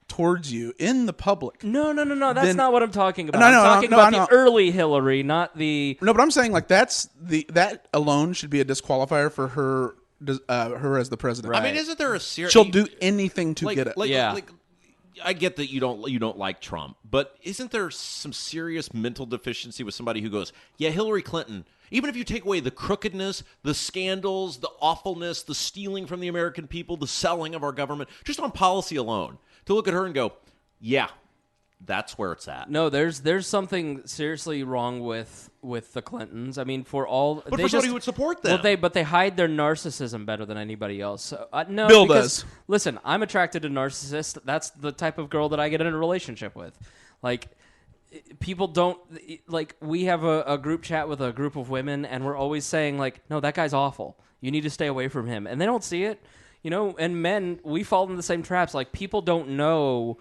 S2: towards you in the public.
S1: No. That's not what I'm talking about.
S2: No,
S1: I'm talking about the early Hillary, not the...
S2: No, but I'm saying that alone should be a disqualifier for her as the president.
S6: Right. I mean, isn't there a serious...
S2: She'll do anything to get it.
S6: I get that you don't like Trump, but isn't there some serious mental deficiency with somebody who goes, yeah, Hillary Clinton, even if you take away the crookedness, the scandals, the awfulness, the stealing from the American people, the selling of our government, just on policy alone, to look at her and go, yeah, that's where it's at.
S1: No, there's something seriously wrong with the Clintons. I mean, for
S6: somebody who would support them.
S1: Well, but they hide their narcissism better than anybody else. So, no,
S2: Bill
S1: because,
S2: does.
S1: Listen, I'm attracted to narcissists. That's the type of girl that I get in a relationship with. Like, people don't like. We have a group chat with a group of women, and we're always saying like, "No, that guy's awful. You need to stay away from him." And they don't see it, And men, we fall into the same traps. Like, people don't know.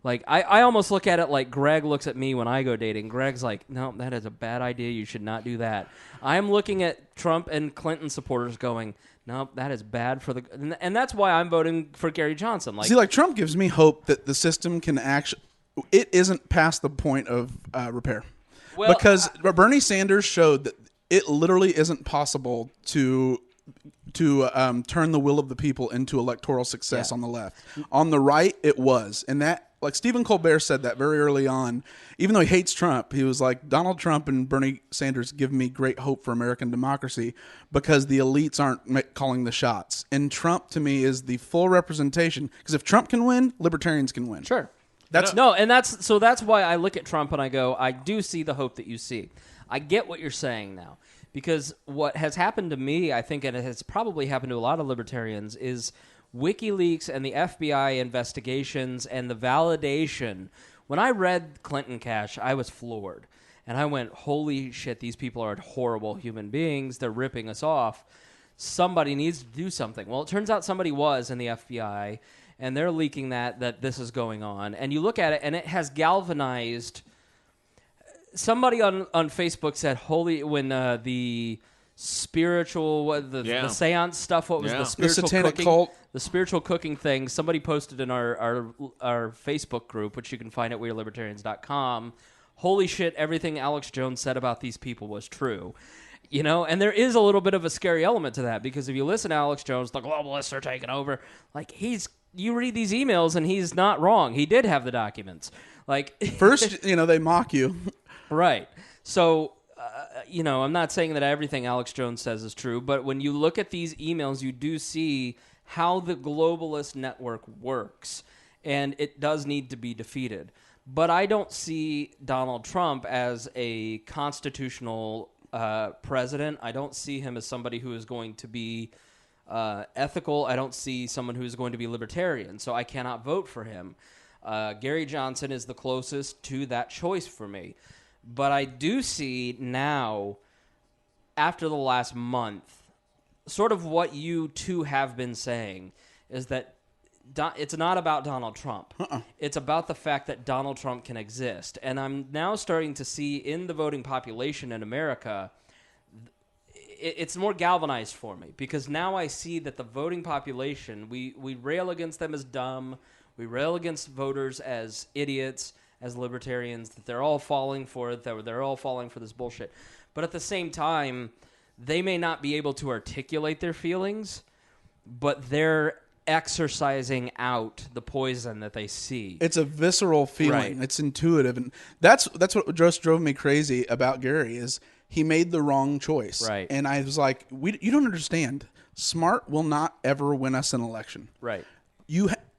S1: Like, I almost look at it like Greg looks at me when I go dating. Greg's like, no, that is a bad idea. You should not do that. I'm looking at Trump and Clinton supporters going, no, that is bad for the... And that's why I'm voting for Gary Johnson. Like,
S2: see, like, Trump gives me hope that the system can actually... It isn't past the point of repair.
S1: Well,
S2: because Bernie Sanders showed that it literally isn't possible to turn the will of the people into electoral success on the left. On the right, it was. And that... Like Stephen Colbert said that very early on, even though he hates Trump, he was like, Donald Trump and Bernie Sanders give me great hope for American democracy because the elites aren't calling the shots. And Trump, to me, is the full representation. Because if Trump can win, libertarians can win.
S1: Sure.
S2: That's
S1: that's why I look at Trump and I go, I do see the hope that you see. I get what you're saying now. Because what has happened to me, I think, and it has probably happened to a lot of libertarians, is WikiLeaks and the FBI investigations and the validation. When I read Clinton Cash, I was floored. And I went, holy shit, these people are horrible human beings. They're ripping us off. Somebody needs to do something. Well, it turns out somebody was in the FBI, and they're leaking that this is going on. And you look at it, and it has galvanized... Somebody on Facebook said, when the spiritual, the seance stuff, what was the spiritual
S2: the satanic
S1: cooking?
S2: Cult.
S1: The spiritual cooking thing, somebody posted in our Facebook group, which you can find at wearelibertarians.com, holy shit, everything Alex Jones said about these people was true. And there is a little bit of a scary element to that, because if you listen to Alex Jones, the globalists are taking over. Like, you read these emails and he's not wrong. He did have the documents. Like,
S2: first, they mock you.
S1: Right. So, I'm not saying that everything Alex Jones says is true, but when you look at these emails, you do see how the globalist network works, and it does need to be defeated. But I don't see Donald Trump as a constitutional president. I don't see him as somebody who is going to be ethical. I don't see someone who is going to be libertarian, so I cannot vote for him. Gary Johnson is the closest to that choice for me. But I do see now, after the last month, sort of what you two have been saying, is that it's not about Donald Trump. It's about the fact that Donald Trump can exist. And I'm now starting to see in the voting population in America, it's more galvanized for me. Because now I see that the voting population, we rail against them as dumb. We rail against voters as idiots, as libertarians, that they're all falling for it, that they're all falling for this bullshit. But at the same time, they may not be able to articulate their feelings, but they're exercising out the poison that they see.
S2: It's a visceral feeling. Right. It's intuitive. And that's what just drove me crazy about Gary, is he made the wrong choice.
S1: Right.
S2: And I was like, you don't understand. Smart will not ever win us an election.
S1: Right.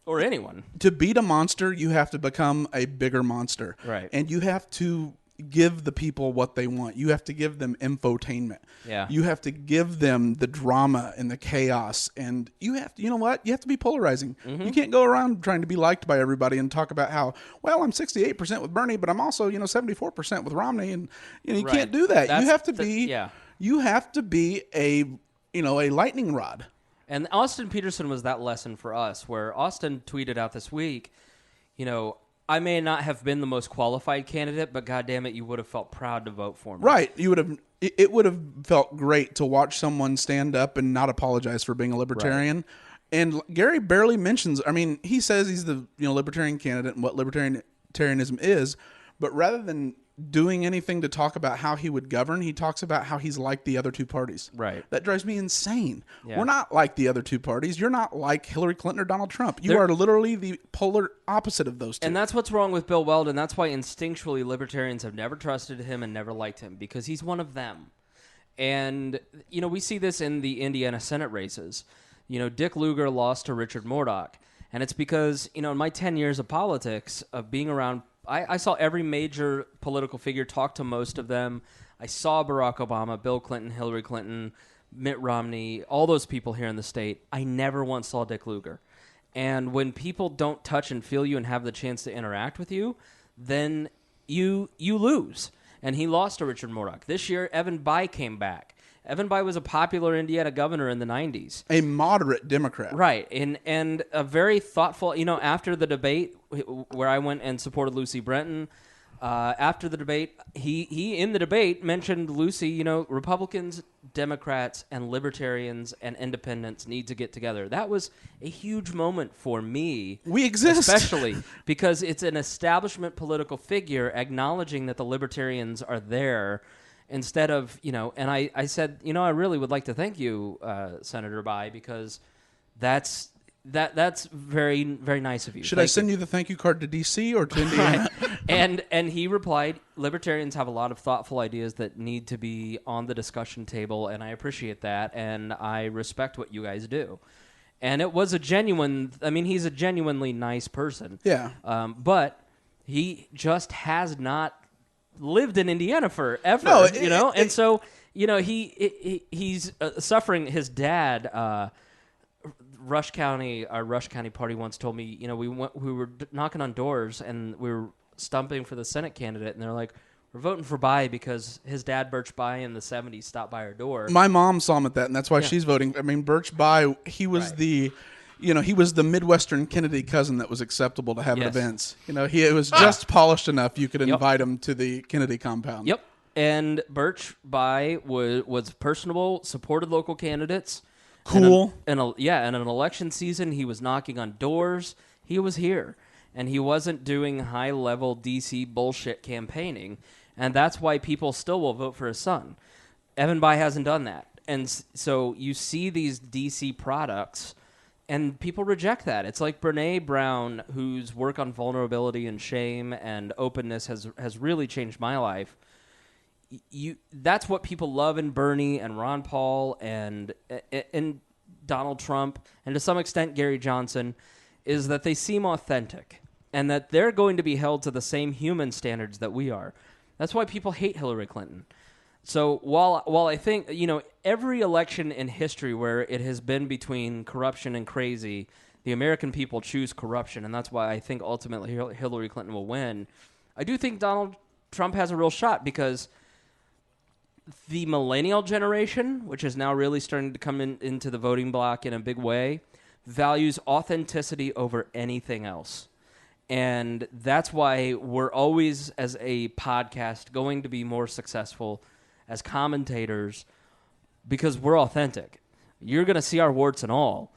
S2: Or
S1: anyone.
S2: To beat a monster, you have to become a bigger monster.
S1: Right.
S2: And you have to give the people what they want. You have to give them infotainment.
S1: Yeah.
S2: You have to give them the drama and the chaos. And you have to, you know what? You have to be polarizing. Mm-hmm. You can't go around trying to be liked by everybody and talk about how, well, I'm 68% with Bernie, but I'm also, 74% with Romney. And you can't do that. You have to be a lightning rod.
S1: And Austin Peterson was that lesson for us, where Austin tweeted out this week, I may not have been the most qualified candidate, but goddamn it, you would have felt proud to vote for me.
S2: Right. It would have felt great to watch someone stand up and not apologize for being a libertarian. Right. And Gary barely mentions, he says he's the libertarian candidate and what libertarianism is, but rather than doing anything to talk about how he would govern. He talks about how he's like the other two parties.
S1: Right.
S2: That drives me insane.
S1: Yeah.
S2: We're not like the other two parties. You're not like Hillary Clinton or Donald Trump. You are literally the polar opposite of those two.
S1: And that's what's wrong with Bill Weldon. That's why instinctually libertarians have never trusted him and never liked him, because he's one of them. And, we see this in the Indiana Senate races. Dick Lugar lost to Richard Murdoch. And it's because, in my 10 years of politics, of being around, I saw every major political figure, talk to most of them. I saw Barack Obama, Bill Clinton, Hillary Clinton, Mitt Romney, all those people here in the state. I never once saw Dick Lugar. And when people don't touch and feel you and have the chance to interact with you, then you lose. And he lost to Richard Murdoch. This year, Evan Bayh came back. Evan Bayh was a popular Indiana governor in the 90s.
S2: A moderate Democrat.
S1: Right. And a very thoughtful, after the debate where I went and supported Lucy Brenton, after the debate, he in the debate mentioned Lucy, Republicans, Democrats, and Libertarians and Independents need to get together. That was a huge moment for me.
S2: We exist.
S1: Especially because it's an establishment political figure acknowledging that the Libertarians are there. Instead of, and I said, I really would like to thank you, Senator Bayh, because that's very, very nice of you.
S2: Should I send you the thank you card to D.C. or to Indiana?
S1: And he replied, Libertarians have a lot of thoughtful ideas that need to be on the discussion table, and I appreciate that, and I respect what you guys do. And it was he's a genuinely nice person.
S2: Yeah.
S1: But he just has not lived in Indiana forever, and so he's suffering. His dad, our Rush County party once told me, we were knocking on doors and we were stumping for the Senate candidate, and they're like, we're voting for Bayh because his dad, Birch Bayh, in the 70s stopped by our door.
S2: My mom saw him at that, and that's why she's voting. I mean, Birch Bayh, he was he was the Midwestern Kennedy cousin that was acceptable to have at events. He was just polished enough you could invite him to the Kennedy compound.
S1: Yep. And Birch Bayh was personable, supported local candidates.
S2: Cool.
S1: And in an election season, he was knocking on doors. He was here. And he wasn't doing high-level D.C. bullshit campaigning. And that's why people still will vote for his son. Evan Bayh hasn't done that. And so you see these D.C. products, and people reject that. It's like Brene Brown, whose work on vulnerability and shame and openness has really changed my life. That's what people love in Bernie and Ron Paul and Donald Trump, and to some extent Gary Johnson, is that they seem authentic and that they're going to be held to the same human standards that we are. That's why people hate Hillary Clinton. So while I think, every election in history where it has been between corruption and crazy, the American people choose corruption, and that's why I think ultimately Hillary Clinton will win. I do think Donald Trump has a real shot because the millennial generation, which is now really starting to come into the voting block in a big way, values authenticity over anything else. And that's why we're always, as a podcast, going to be more successful as commentators because we're authentic. You're going to see our warts and all.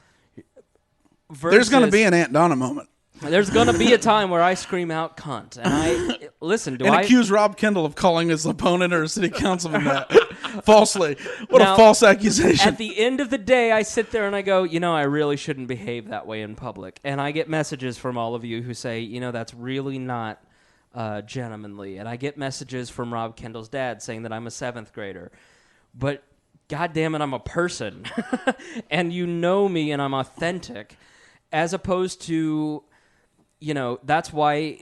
S2: There's going to be an Aunt Donna moment.
S1: There's going to be a time where I scream out cunt. And I
S2: accuse Rob Kendall of calling his opponent or a city councilman that falsely. What a false accusation.
S1: At the end of the day, I sit there and I go, I really shouldn't behave that way in public. And I get messages from all of you who say, that's really not gentlemanly. And I get messages from Rob Kendall's dad saying that I'm a 7th grader. But God damn it, I'm a person. And you know me and I'm authentic. As opposed to, that's why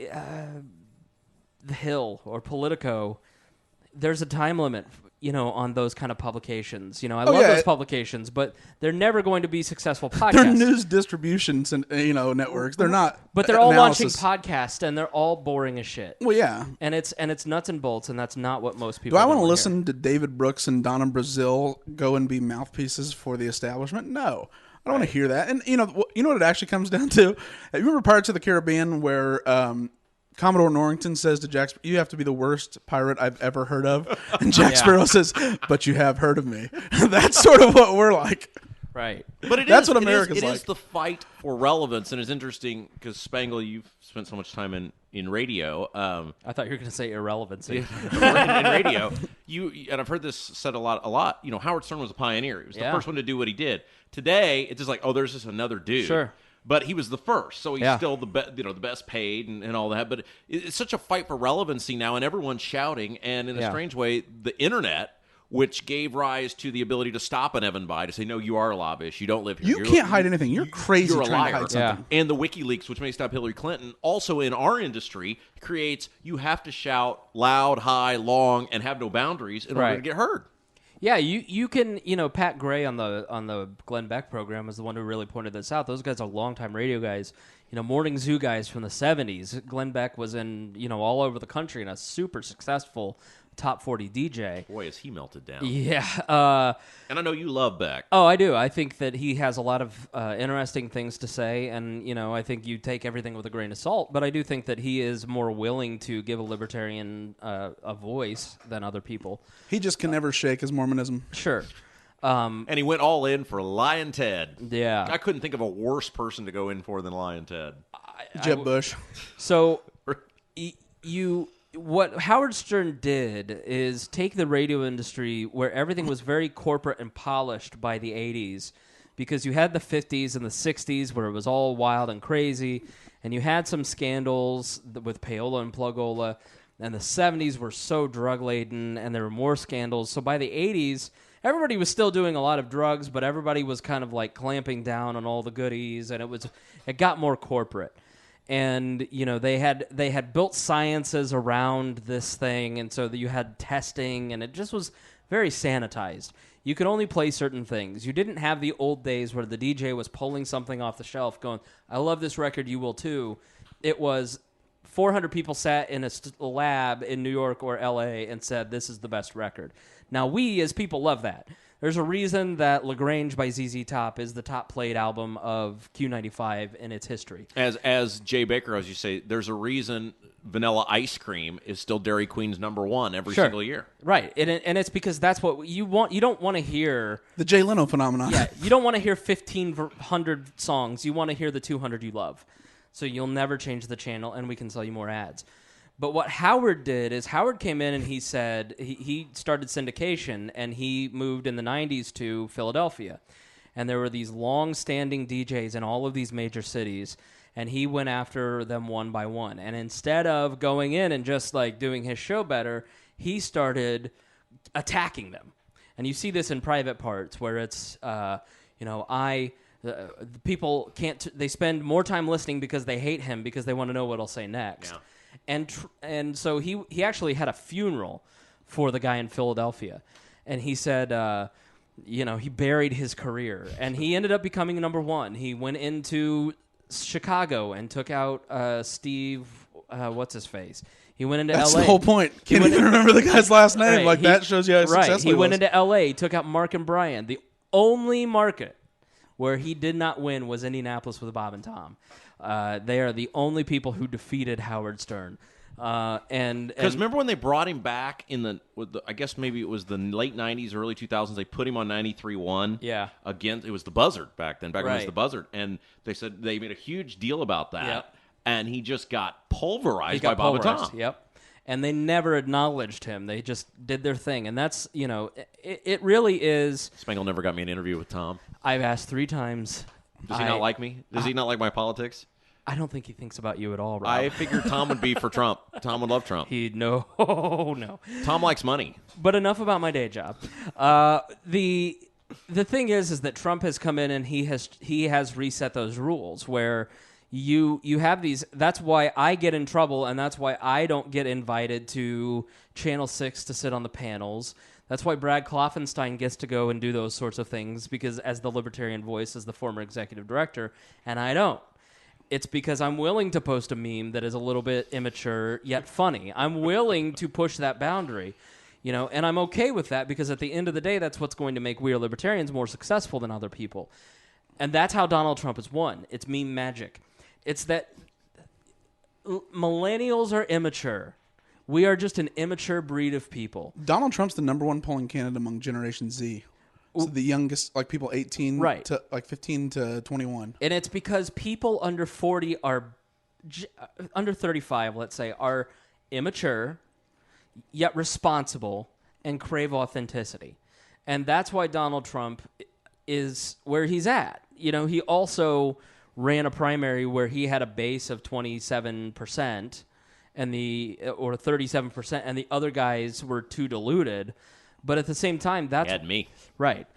S1: The Hill or Politico, there's a time limit, on those kind of publications. I love those publications, but they're never going to be successful podcasts.
S2: They're news distributions and networks. They're not.
S1: But they're all launching podcasts, and they're all boring as shit.
S2: Well, yeah,
S1: and it's nuts and bolts, and that's not what most people.
S2: Do I want to listen to David Brooks and Donna Brazile go and be mouthpieces for the establishment? No. I don't want to hear that. And you know what it actually comes down to? You remember Pirates of the Caribbean where Commodore Norrington says to Jack, "You have to be the worst pirate I've ever heard of." And Jack Sparrow says, "But you have heard of me." That's sort of what we're like.
S1: Right.
S6: But
S2: that's what America's
S6: like. It
S2: like.
S6: is the fight for relevance, and it's interesting because Spangle, you've spent so much time in radio.
S1: I thought you were going to say irrelevancy.
S6: in radio, and I've heard this said a lot. You know, Howard Stern was a pioneer. He was the first one to do what he did. Today, it's just like, oh, there's just another dude.
S1: Sure.
S6: But he was the first, so he's still the best paid and all that. But it's such a fight for relevancy now, and everyone's shouting. And in a strange way, the internet, which gave rise to the ability to stop an Evan Bayh, to say, no, you are a lobbyist. You don't live here.
S2: You can't hide anything. You're crazy
S6: You're a
S2: trying
S6: liar.
S2: to hide something.
S6: Yeah. And the WikiLeaks, which may stop Hillary Clinton, also in our industry, creates you have to shout loud, high, long, and have no boundaries in order to get heard.
S1: Yeah, you can, Pat Gray on the Glenn Beck program was the one who really pointed this out. Those guys are longtime radio guys, Morning Zoo guys from the 70s. Glenn Beck was in, all over the country and a super successful top 40 DJ.
S6: Boy, has he melted down.
S1: Yeah.
S6: And I know you love Beck.
S1: Oh, I do. I think that he has a lot of interesting things to say, and, I think you take everything with a grain of salt, but I do think that he is more willing to give a libertarian a voice than other people.
S2: He just can never shake his Mormonism.
S1: Sure.
S6: And he went all in for Lyin' Ted.
S1: Yeah.
S6: I couldn't think of a worse person to go in for than Lyin' Ted.
S2: Jeb Bush.
S1: So, what Howard Stern did is take the radio industry where everything was very corporate and polished by the 80s, because you had the 50s and the 60s where it was all wild and crazy, and you had some scandals with payola and plugola, and the 70s were so drug-laden, and there were more scandals. So by the 80s, everybody was still doing a lot of drugs, but everybody was kind of like clamping down on all the goodies, and it got more corporate. And, they had built sciences around this thing, and so that you had testing, and it just was very sanitized. You could only play certain things. You didn't have the old days where the DJ was pulling something off the shelf going, I love this record, you will too. It was 400 people sat in a lab in New York or L.A. and said, this is the best record. Now, we as people love that. There's a reason that LaGrange by ZZ Top is the top played album of Q95 in its history.
S6: As Jay Baker, as you say, there's a reason Vanilla Ice Cream is still Dairy Queen's #1 every single year.
S1: Right, and it's because that's what you want. You don't want to hear
S2: the Jay Leno phenomenon.
S1: Yeah, you don't want to hear 1,500 songs. You want to hear the 200 you love. So you'll never change the channel, and we can sell you more ads. But what Howard did is Howard came in and he said he started syndication, and he moved in the 90s to Philadelphia. And there were these long-standing DJs in all of these major cities, and he went after them one by one. And instead of going in and just like doing his show better, he started attacking them. And you see this in Private Parts where it's, people can't, they spend more time listening because they hate him because they want to know what he'll say next. Yeah. And so he actually had a funeral for the guy in Philadelphia, and he said, he buried his career, and he ended up becoming #1. He went into Chicago and took out Steve, what's his face? He went into
S2: That's
S1: L.A.
S2: the whole point. Can't even remember the guy's last name.
S1: Right,
S2: that shows you how successful
S1: he went into L.A., took out Mark and Brian. The only market where he did not win was Indianapolis with Bob and Tom. They are the only people who defeated Howard Stern. Because
S6: remember when they brought him back I guess maybe it was the late 90s, early 2000s, they put him on 93.1.
S1: Yeah.
S6: Again, it was the Buzzard back then. When it was
S1: Right.
S6: the Buzzard. And they said they made a huge deal about that.
S1: Yep.
S6: And he just got pulverized by Bob and Tom.
S1: Yep. And they never acknowledged him. They just did their thing. And that's, it really is.
S6: Spangle never got me an interview with Tom.
S1: I've asked 3 times.
S6: Does he not like me? Does he not like my politics?
S1: I don't think he thinks about you at all, Rob.
S6: I figured Tom would be for Trump. Tom would love Trump.
S1: No.
S6: Tom likes money.
S1: But enough about my day job. The thing is that Trump has come in and he has reset those rules where you have these. That's why I get in trouble, and that's why I don't get invited to Channel 6 to sit on the panels. That's why Brad Klopfenstein gets to go and do those sorts of things, because as the Libertarian Voice, as the former executive director, and I don't. It's because I'm willing to post a meme that is a little bit immature yet funny. I'm willing to push that boundary, and I'm okay with that because at the end of the day, that's what's going to make We Are Libertarians more successful than other people. And that's how Donald Trump has won. It's meme magic. It's that millennials are immature. We are just an immature breed of people.
S2: Donald Trump's the #1 polling candidate among Generation Z. So the youngest, like people 18
S1: right.
S2: to like 15 to 21.
S1: And it's because people under 40 are under 35, let's say, are immature, yet responsible, and crave authenticity. And that's why Donald Trump is where he's at. You know, he also ran a primary where he had a base of 27% or 37%, and the other guys were too diluted. But at the same time, that's...
S6: Had me.
S1: Right.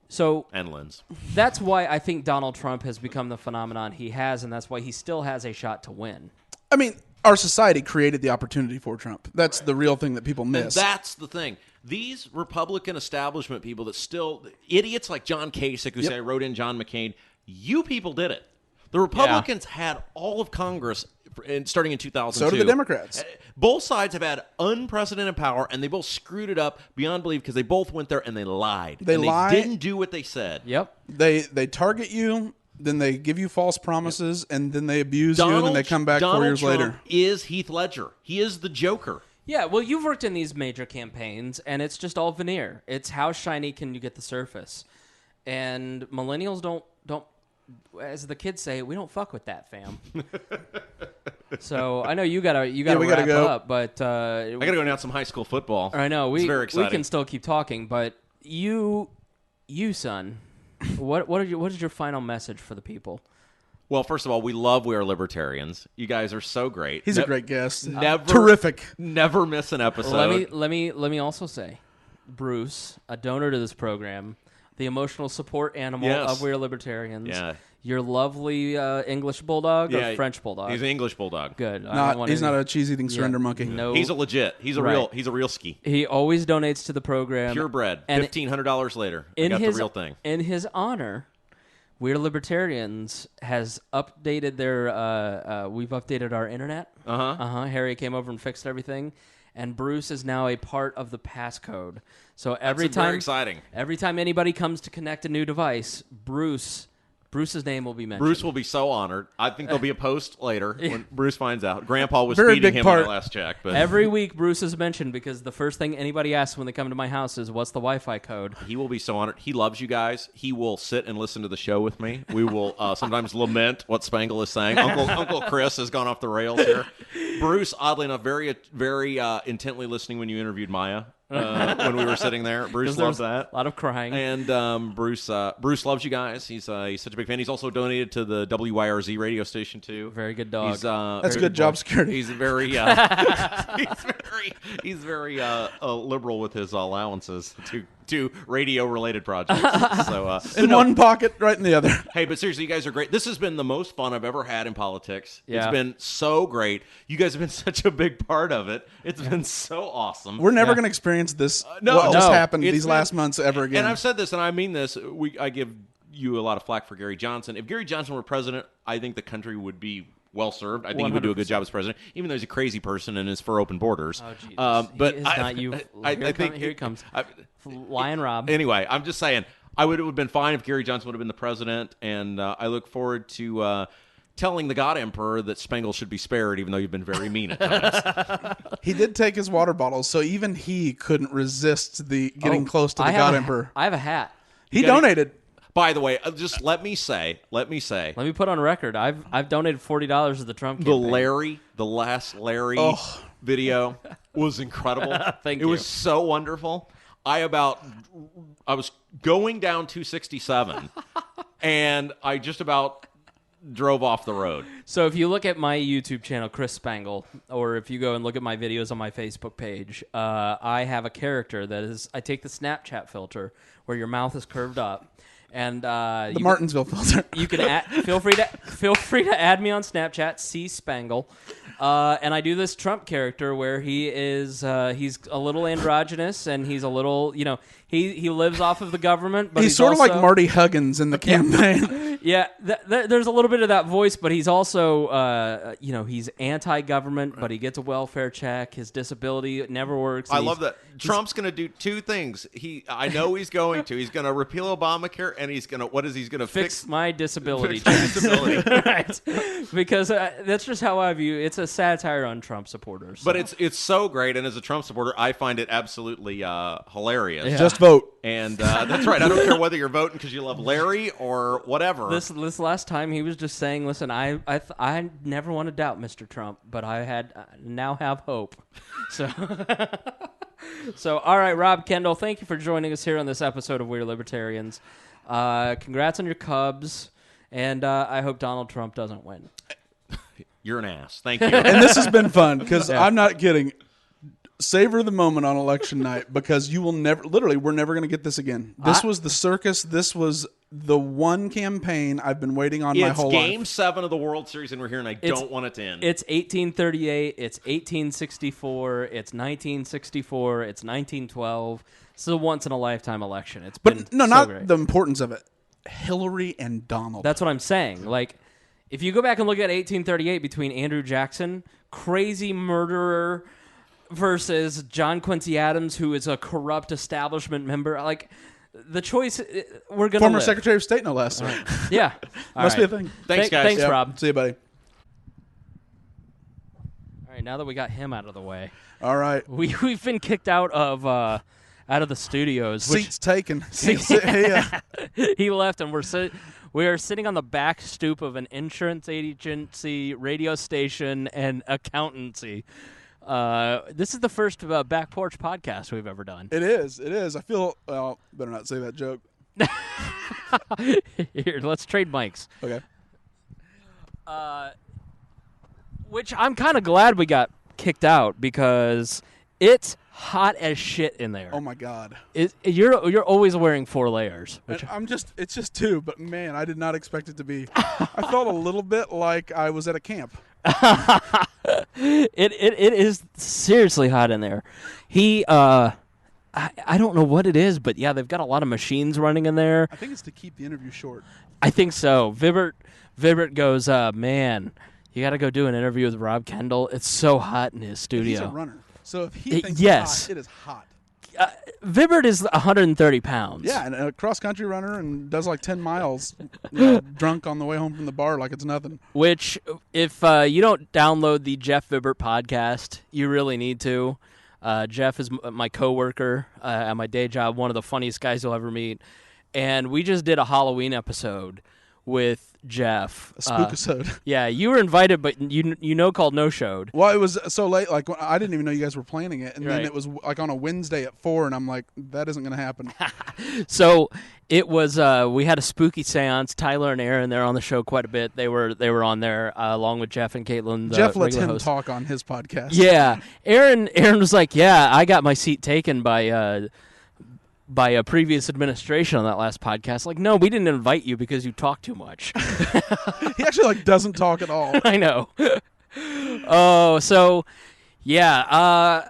S1: So...
S6: And Lenz.
S1: That's why I think Donald Trump has become the phenomenon he has, and that's why he still has a shot to win.
S2: I mean, our society created the opportunity for Trump. That's the real thing that people miss.
S6: And that's the thing. These Republican establishment people that still... Idiots like John Kasich who say, I wrote in John McCain. You people did it. The Republicans had all of Congress starting in 2002.
S2: So did the Democrats.
S6: Both sides have had unprecedented power, and they both screwed it up beyond belief because they both went there and they lied. They didn't do what they said.
S1: Yep.
S2: They target you, then they give you false promises, and then they abuse you, and then they come back 4 years later.
S6: Donald Trump is Heath Ledger. He is the Joker.
S1: Yeah, well, you've worked in these major campaigns, and it's just all veneer. It's how shiny can you get the surface. And millennials don't as the kids say, we don't fuck with that, fam. So I know you gotta wrap up, but
S6: I gotta go announce some high school football.
S1: I know
S6: it's very exciting.
S1: We can still keep talking, but you son, what is your final message for the people?
S6: Well, first of all, we are Libertarians. You guys are so great.
S2: He's a great guest.
S6: Terrific. Never miss an episode.
S1: Let me also say, Bruce, a donor to this program, the emotional support animal of We Are Libertarians.
S6: Yeah.
S1: Your lovely English bulldog or French bulldog?
S6: He's an English bulldog.
S1: Good.
S2: He's not a cheese-eating surrender monkey.
S6: No. He's a legit. He's a real ski.
S1: He always donates to the program.
S6: Purebred. $1,500 later. I got the real thing.
S1: In his honor, We Are Libertarians has updated their. We've updated our internet. Harry came over and fixed everything. And Bruce is now a part of the passcode. So
S6: That's very exciting.
S1: Every time anybody comes to connect a new device, Bruce's name will be mentioned.
S6: Bruce will be so honored. I think there'll be a post later when Bruce finds out. Grandpa was feeding him on the last check. But
S1: every week, Bruce is mentioned because the first thing anybody asks when they come to my house is, what's the Wi-Fi code?
S6: He will be so honored. He loves you guys. He will sit and listen to the show with me. We will sometimes lament what Spangle is saying. Uncle Chris has gone off the rails here. Bruce, oddly enough, very, very intently listening when you interviewed Maya. When we were sitting there, Bruce loves that.
S1: A lot of crying.
S6: And Bruce loves you guys. He's such a big fan. He's also donated to the WYRZ radio station too.
S1: Very good dog.
S2: That's good job security.
S6: He's very he's very liberal with his allowances to radio related projects. So
S2: in one pocket, right in the other.
S6: Hey, but seriously, you guys are great. This has been the most fun I've ever had in politics.
S1: Yeah.
S6: It's been so great. You guys have been such a big part of it. It's been so awesome.
S2: We're never going to experience this. What just happened these last months ever again.
S6: And I've said this, and I mean this. I give you a lot of flack for Gary Johnson. If Gary Johnson were president, I think the country would be well served. I think he would do a good job as president, even though he's a crazy person and is for open borders.
S1: Oh, Jesus.
S6: But
S1: I think here he comes. Lion Rob.
S6: Anyway, I'm just saying, it would have been fine if Gary Johnson would have been the president, and I look forward to telling the God Emperor that Spangle should be spared, even though you've been very mean at times.
S2: He did take his water bottles, so even he couldn't resist getting close to the God Emperor.
S1: I have a hat.
S2: He donated.
S6: By the way, just let me
S1: put on record. I've donated $40 to the Trump campaign.
S6: The last Larry video was incredible.
S1: Thank you.
S6: It was so wonderful. I was going down 267, and I just about drove off the road.
S1: So if you look at my YouTube channel, Chris Spangle, or if you go and look at my videos on my Facebook page, I have a character that is, I take the Snapchat filter where your mouth is curved up. And
S2: the Martinsville filter.
S1: You can feel free to add me on Snapchat, C Spangle, and I do this Trump character where he is he's a little androgynous and he's a little he lives off of the government, but he's
S2: sort of
S1: also,
S2: like Marty Huggins in the campaign.
S1: Yeah, there's a little bit of that voice, but he's also he's anti-government, but he gets a welfare check. His disability never works.
S6: I love that. Trump's going to do two things. I know he's going to. He's going to repeal Obamacare, and he's going to
S1: fix my disability.
S6: Right?
S1: Because that's just how I view it. It's a satire on Trump supporters.
S6: But it's so great, and as a Trump supporter, I find it absolutely hilarious.
S2: Just Just vote.
S6: And that's right. I don't care whether you're voting because you love Larry or whatever.
S1: This last time he was just saying, "Listen, I never want to doubt Mr. Trump, but I now have hope." So, so all right, Rob Kendall, thank you for joining us here on this episode of We're Libertarians. Congrats on your Cubs, and I hope Donald Trump doesn't win.
S6: You're an ass. Thank you.
S2: And this has been fun because I'm not kidding. Savor the moment on election night because you will never, literally, we're never going to get this again. This was the circus. This was the one campaign I've been waiting on my whole life.
S6: It's Game 7 of the World Series, and we're here, and I don't want it to end.
S1: It's 1838. It's 1864. It's 1964. It's 1912. It's a once-in-a-lifetime election. It's been
S2: not
S1: great.
S2: The importance of it. Hillary and Donald.
S1: That's what I'm saying. Like, if you go back and look at 1838 between Andrew Jackson, crazy murderer, versus John Quincy Adams, who is a corrupt establishment member. Like, the choice, we're going to
S2: Former Secretary of State, no less.
S1: Right. Yeah.
S2: Must be a thing.
S6: Thanks, guys.
S1: Thanks, Rob.
S2: See you, buddy.
S1: All right, now that we got him out of the way.
S2: All right.
S1: We've been kicked out of the studios.
S2: Seats taken.
S1: He left, and we are sitting on the back stoop of an insurance agency, radio station, and accountancy. This is the first back porch podcast we've ever done.
S2: It is. I feel, well, better not say that joke.
S1: Here, let's trade mics.
S2: Okay.
S1: Which I'm kind of glad we got kicked out because it's hot as shit in there.
S2: Oh my God.
S1: You're always wearing 4 layers.
S2: It's just 2, but man, I did not expect it to be. I felt a little bit like I was at a camp.
S1: It is seriously hot in there. I don't know what it is, but yeah, they've got a lot of machines running in there.
S2: I think it's to keep the interview short.
S1: I think so. Vibert goes, man, you got to go do an interview with Rob Kendall. It's so hot in his studio.
S2: He's a runner, so if he thinks
S1: yes.
S2: it's hot, it is hot.
S1: Vibert is 130 pounds.
S2: Yeah, and a cross-country runner and does like 10 miles drunk on the way home from the bar like it's nothing.
S1: Which, if you don't download the Jeff Vibert podcast, you really need to. Jeff is my coworker at my day job, one of the funniest guys you'll ever meet. And we just did a Halloween episode with Jeff.
S2: A spookisode.
S1: Yeah, you were invited, but you called no-showed.
S2: Well, it was so late, like I didn't even know you guys were planning it, and
S1: right.
S2: then it was like on a Wednesday at 4, and I'm like, that isn't going to happen.
S1: So it was. We had a spooky seance. Tyler and Aaron, they're on the show quite a bit. They were on there along with Jeff and Caitlin.
S2: Jeff lets him
S1: host.
S2: talk on his podcast.
S1: Yeah, Aaron was like, yeah, I got my seat taken by a previous administration on that last podcast. Like, no, we didn't invite you because you talk too much.
S2: He actually doesn't talk at all.
S1: I know. Oh, so yeah.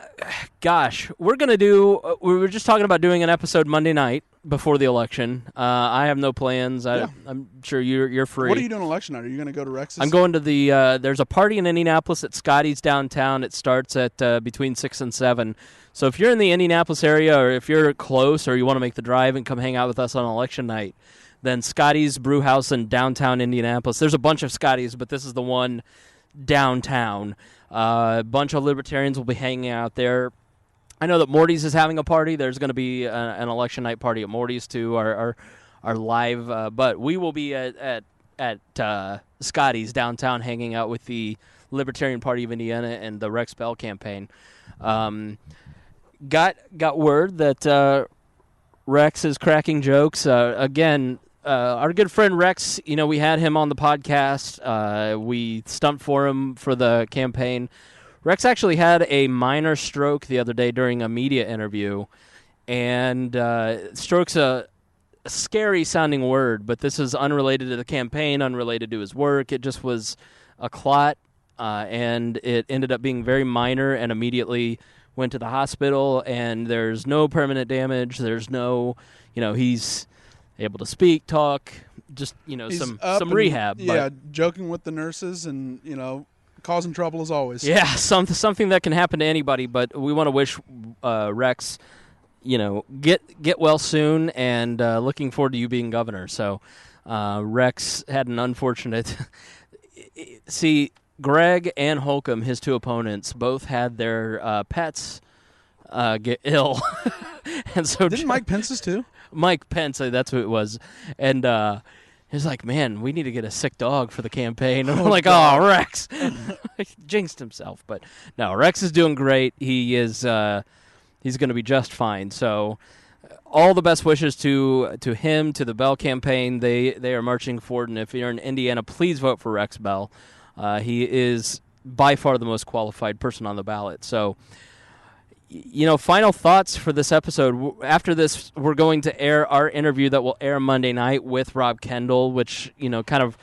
S1: Gosh, we were just talking about doing an episode Monday night before the election. I have no plans. I'm sure you're free.
S2: What are you doing election night? Are you going to go to Rex's?
S1: I'm going to the. There's a party in Indianapolis at Scotty's downtown. It starts at between 6 and 7. So if you're in the Indianapolis area, or if you're close, or you want to make the drive and come hang out with us on election night, then Scotty's Brew House in downtown Indianapolis. There's a bunch of Scotty's, but this is the one downtown. A bunch of libertarians will be hanging out there. I know that Morty's is having a party. There's going to be an election night party at Morty's too. Our live, but we will be at Scotty's downtown hanging out with the Libertarian Party of Indiana and the Rex Bell campaign. Got word that Rex is cracking jokes again. Our good friend Rex, we had him on the podcast. We stumped for him for the campaign. Rex actually had a minor stroke the other day during a media interview, and stroke's a scary-sounding word, but this is unrelated to the campaign, unrelated to his work. It just was a clot, and it ended up being very minor, and immediately went to the hospital, and there's no permanent damage. There's no, he's able to speak, talk, just, some rehab.
S2: Yeah, joking with the nurses and, causing trouble as always.
S1: Yeah, something that can happen to anybody, but we want to wish Rex, get well soon, and looking forward to you being governor. So Rex had an unfortunate see, Greg and Holcomb, his two opponents, both had their pets get ill. And so
S2: didn't Mike Pence's too?
S1: Mike Pence, that's who it was. And he's like, man, we need to get a sick dog for the campaign. And I'm like, God. Oh, Rex. Jinxed himself. But no, Rex is doing great. He is he's going to be just fine. So all the best wishes to him, to the Bell campaign. They are marching forward, and if you're in Indiana, please vote for Rex Bell. He is by far the most qualified person on the ballot. So, final thoughts for this episode. After this, we're going to air our interview that will air Monday night with Rob Kendall, which, kind of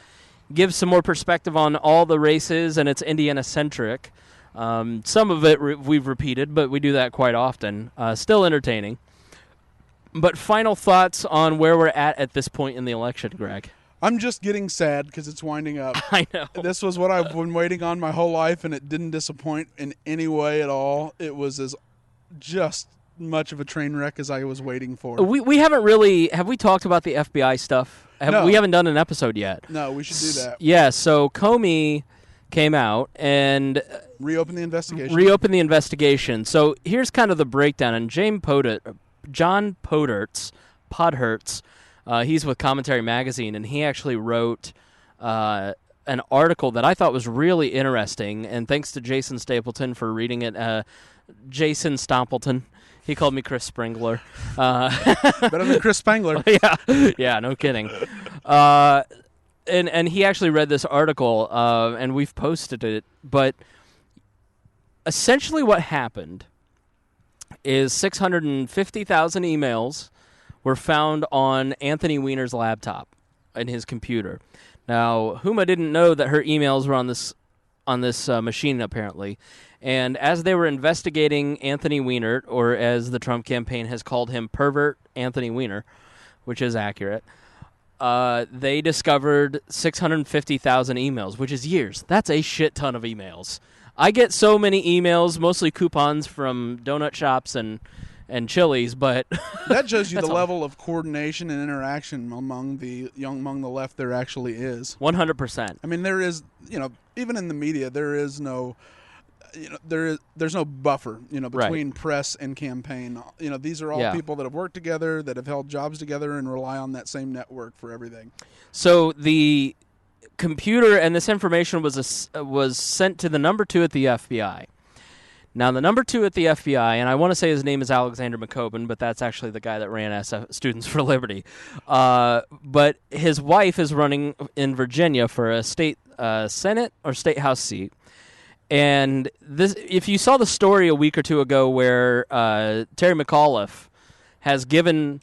S1: gives some more perspective on all the races, and it's Indiana-centric. Some of it we've repeated, but we do that quite often. Still entertaining. But final thoughts on where we're at this point in the election, Greg.
S2: I'm just getting sad because it's winding up.
S1: I know.
S2: This was what I've been waiting on my whole life, and it didn't disappoint in any way at all. It was as just much of a train wreck as I was waiting for.
S1: We haven't really... Have we talked about the FBI stuff?
S2: No.
S1: We haven't done an episode yet.
S2: No, we should do that.
S1: Yeah, so Comey came out and...
S2: Reopened the investigation. So here's kind of the breakdown. And John Podhertz, he's with Commentary Magazine, and he actually wrote an article that I thought was really interesting, and thanks to Jason Stapleton for reading it. Jason Stapleton. He called me Chris Springler. Better than Chris Spangler.
S1: Yeah, no kidding. And he actually read this article, and we've posted it, but essentially what happened is 650,000 emails were found on Anthony Weiner's laptop in his computer. Now, Huma didn't know that her emails were on this machine, apparently. And as they were investigating Anthony Weiner, or as the Trump campaign has called him, pervert Anthony Weiner, which is accurate, they discovered 650,000 emails, which is years. That's a shit ton of emails. I get so many emails, mostly coupons from donut shops and Chili's, but
S2: that shows you the level of coordination and interaction among the left there actually is.
S1: 100%.
S2: I mean, there is, even in the media, there is no, there's no buffer, between press and campaign. These are all people that have worked together, that have held jobs together, and rely on that same network for everything.
S1: So the computer and this information was sent to the number 2 at the FBI. Now, the number 2 at the FBI, and I want to say his name is Alexander McCoben, but that's actually the guy that ran Students for Liberty. But his wife is running in Virginia for a state Senate or state House seat. And this, if you saw the story a week or two ago where Terry McAuliffe has given,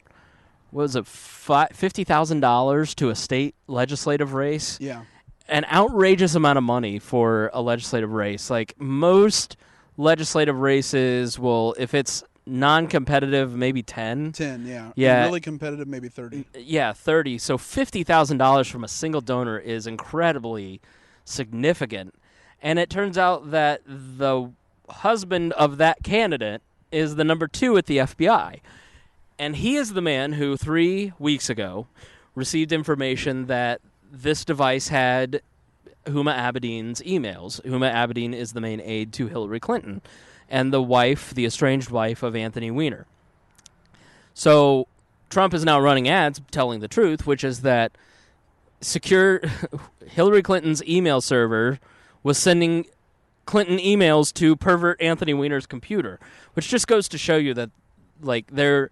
S1: $50,000 to a state legislative race?
S2: Yeah.
S1: An outrageous amount of money for a legislative race. Like most legislative races will, if it's non-competitive, maybe 10.
S2: 10, yeah.
S1: Yeah.
S2: And really competitive, maybe 30.
S1: Yeah, 30. So $50,000 from a single donor is incredibly significant. And it turns out that the husband of that candidate is the number 2 at the FBI. And he is the man who 3 weeks ago received information that this device had Huma Abedin's emails. Huma Abedin is the main aide to Hillary Clinton and the estranged wife of Anthony Weiner. So Trump is now running ads telling the truth, which is that Hillary Clinton's email server was sending Clinton emails to pervert Anthony Weiner's computer, which just goes to show you that, the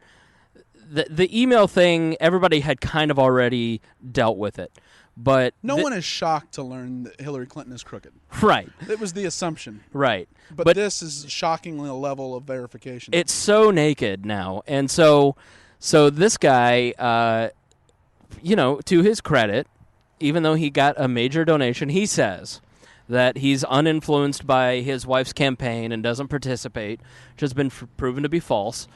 S1: email thing, everybody had kind of already dealt with it. But
S2: no one is shocked to learn that Hillary Clinton is crooked.
S1: Right.
S2: It was the assumption.
S1: Right.
S2: But this is shockingly a level of verification.
S1: It's so naked now. And so this guy, to his credit, even though he got a major donation, he says that he's uninfluenced by his wife's campaign and doesn't participate, which has been proven to be false.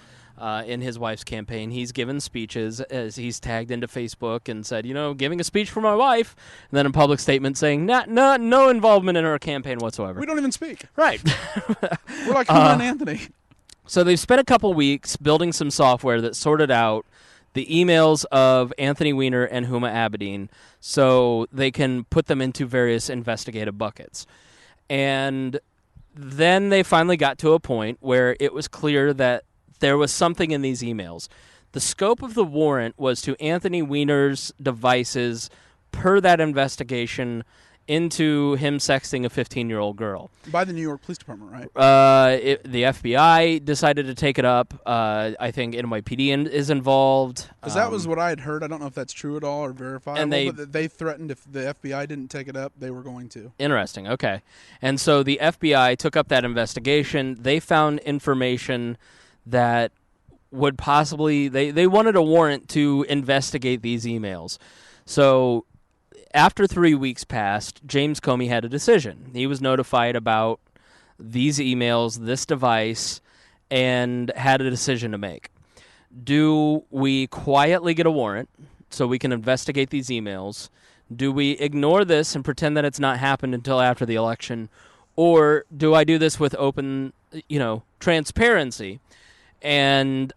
S1: In his wife's campaign, he's given speeches as he's tagged into Facebook and said, giving a speech for my wife, and then a public statement saying no involvement in her campaign whatsoever.
S2: We don't even speak.
S1: Right.
S2: We're like Huma and Anthony.
S1: So they've spent a couple weeks building some software that sorted out the emails of Anthony Weiner and Huma Abedin so they can put them into various investigative buckets. And then they finally got to a point where it was clear that there was something in these emails. The scope of the warrant was to Anthony Weiner's devices per that investigation into him sexting a 15-year-old girl.
S2: By the New York Police Department, right?
S1: The FBI decided to take it up. I think NYPD is involved.
S2: Because that was what I had heard. I don't know if that's true at all or verifiable, but they threatened if the FBI didn't take it up, they were going to.
S1: Interesting, okay. And so the FBI took up that investigation. They found information that would possibly... They wanted a warrant to investigate these emails. So... After 3 weeks passed, James Comey had a decision. He was notified about these emails, this device, and had a decision to make. Do we quietly get a warrant so we can investigate these emails? Do we ignore this and pretend that it's not happened until after the election? Or do I do this with open, transparency? And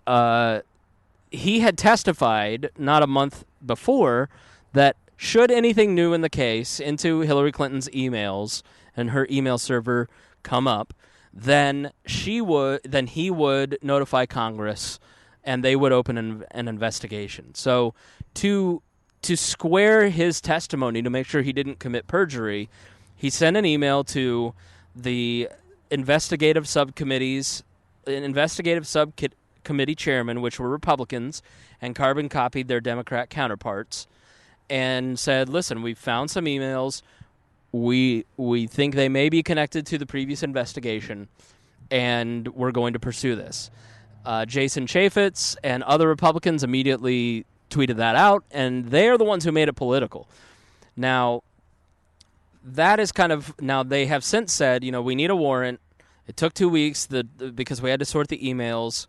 S1: he had testified not a month before that should anything new in the case into Hillary Clinton's emails and her email server come up, then he would notify Congress and they would open an investigation. So to square his testimony to make sure he didn't commit perjury, he sent an email to the investigative subcommittee chairman, which were Republicans, and carbon copied their Democrat counterparts, and said, listen, we found some emails. We think they may be connected to the previous investigation, and we're going to pursue this. Jason Chaffetz and other Republicans immediately tweeted that out, and they are the ones who made it political. Now, that is now they have since said, we need a warrant. It took 2 weeks because we had to sort the emails,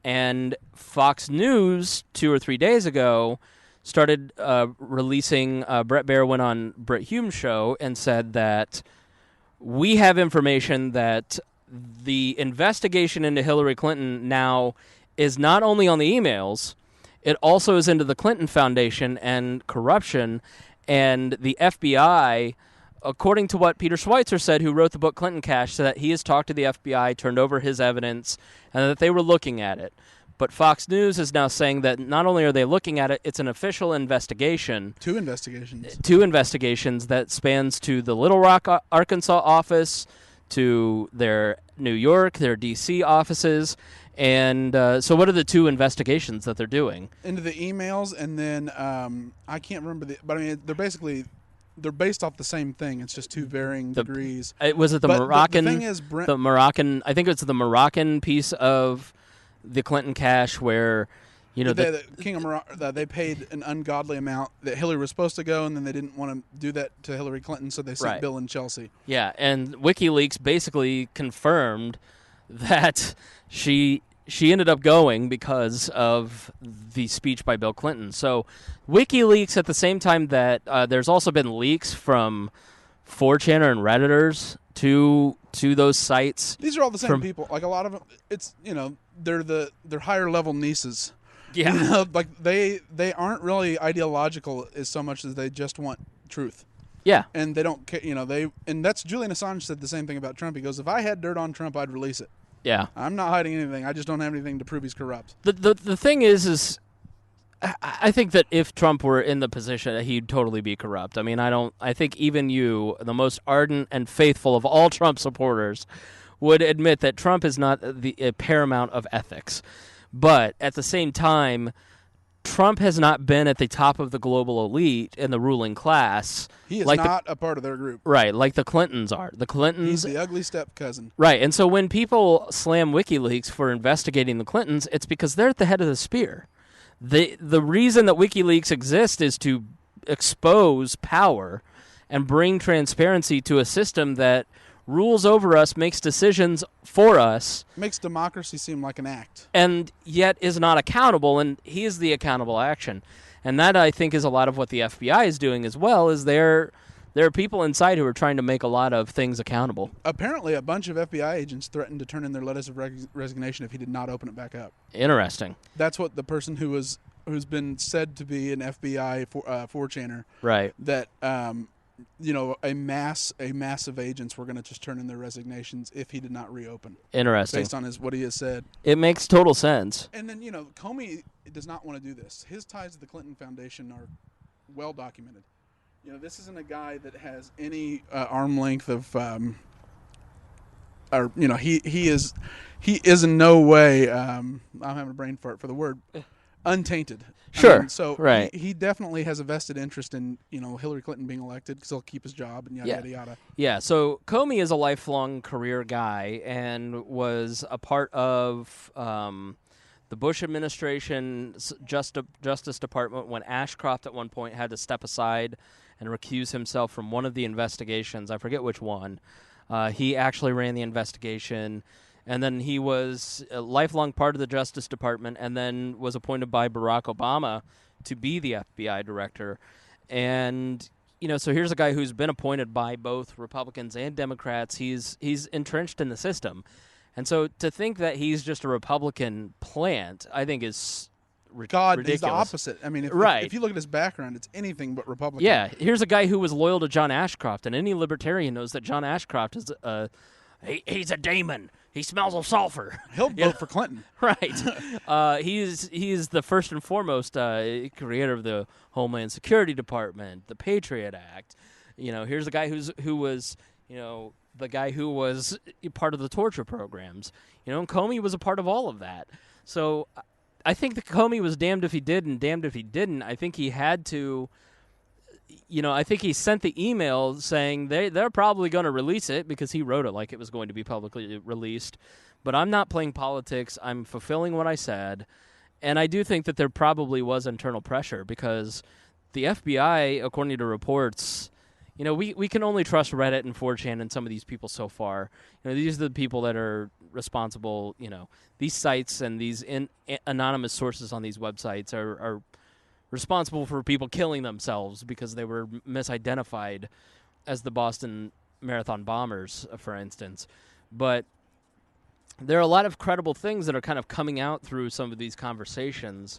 S1: and Fox News 2 or 3 days ago started releasing, Brett Baer went on Bret Hume's show and said that we have information that the investigation into Hillary Clinton now is not only on the emails, it also is into the Clinton Foundation and corruption, and the FBI, according to what Peter Schweitzer said, who wrote the book Clinton Cash, said that he has talked to the FBI, turned over his evidence, and that they were looking at it. But Fox News is now saying that not only are they looking at it, it's an official investigation.
S2: 2 investigations.
S1: 2 investigations that spans to the Little Rock, Arkansas office, to their New York, their D.C. offices. And so what are the 2 investigations that they're doing?
S2: Into the emails, and then I can't remember but I mean, they're based off the same thing. It's just 2 varying degrees.
S1: Was it the Moroccan?
S2: The thing is,
S1: the Moroccan. I think it's the Moroccan piece of the Clinton cash where,
S2: the King of Morocco, they paid an ungodly amount that Hillary was supposed to go, and then they didn't want to do that to Hillary Clinton, so they sent Bill and Chelsea.
S1: Yeah, and WikiLeaks basically confirmed that she ended up going because of the speech by Bill Clinton. So WikiLeaks, at the same time that there's also been leaks from 4chan and Redditors to those sites.
S2: These are all the same people. Like, a lot of them, it's, they're higher level nieces.
S1: Yeah.
S2: Like they aren't really ideological as so much as they just want truth.
S1: Yeah.
S2: And they don't care, and that's Julian Assange said the same thing about Trump. He goes, if I had dirt on Trump, I'd release it.
S1: Yeah.
S2: I'm not hiding anything. I just don't have anything to prove he's corrupt.
S1: The thing is I think that if Trump were in the position, he'd totally be corrupt. I mean, I think even you, the most ardent and faithful of all Trump supporters, would admit that Trump is not the paramount of ethics. But at the same time, Trump has not been at the top of the global elite in the ruling class.
S2: He is not a part of their group.
S1: Right, like the Clintons are. The Clintons...
S2: He's the ugly step-cousin.
S1: Right, and so when people slam WikiLeaks for investigating the Clintons, it's because they're at the head of the spear. The reason that WikiLeaks exists is to expose power and bring transparency to a system that rules over us, makes decisions for us.
S2: Makes democracy seem like an act.
S1: And yet is not accountable, and he is the accountable action. And that, I think, is a lot of what the FBI is doing as well, is there are people inside who are trying to make a lot of things accountable.
S2: Apparently, a bunch of FBI agents threatened to turn in their letters of resignation if he did not open it back up.
S1: Interesting.
S2: That's what the person who's been said to be an FBI 4chaner.
S1: Right.
S2: That a mass of agents were going to just turn in their resignations if he did not reopen.
S1: Interesting.
S2: Based on what he has said.
S1: It makes total sense.
S2: And then, Comey does not want to do this. His ties to the Clinton Foundation are well documented. This isn't a guy that has any arm length of, he is in no way, I'm having a brain fart for the word, untainted.
S1: Sure.
S2: So
S1: right.
S2: he definitely has a vested interest in, Hillary Clinton being elected because he'll keep his job and yada, yada, yada.
S1: Yeah, so Comey is a lifelong career guy and was a part of the Bush administration's Justice Department when Ashcroft at one point had to step aside and recuse himself from one of the investigations. I forget which one. He actually ran the investigation. And then he was a lifelong part of the Justice Department and then was appointed by Barack Obama to be the FBI director. And, so here's a guy who's been appointed by both Republicans and Democrats. He's entrenched in the system. And so to think that he's just a Republican plant, I think is ridiculous.
S2: He's the opposite. I mean, if you look at his background, it's anything but Republican.
S1: Yeah, here's a guy who was loyal to John Ashcroft, and any libertarian knows that John Ashcroft is he's a demon. He smells of sulfur.
S2: He'll vote for Clinton.
S1: Right. He's the first and foremost creator of the Homeland Security Department, the Patriot Act. Here's a guy who was the guy who was part of the torture programs. And Comey was a part of all of that. So I think that Comey was damned if he did and damned if he didn't. I think he had to. I think he sent the email saying they're probably going to release it because he wrote it like it was going to be publicly released. But I'm not playing politics. I'm fulfilling what I said. And I do think that there probably was internal pressure because the FBI, according to reports, we can only trust Reddit and 4chan and some of these people so far. These are the people that are responsible. These sites and these anonymous sources on these websites are responsible for people killing themselves because they were misidentified as the Boston Marathon bombers, for instance. But there are a lot of credible things that are kind of coming out through some of these conversations,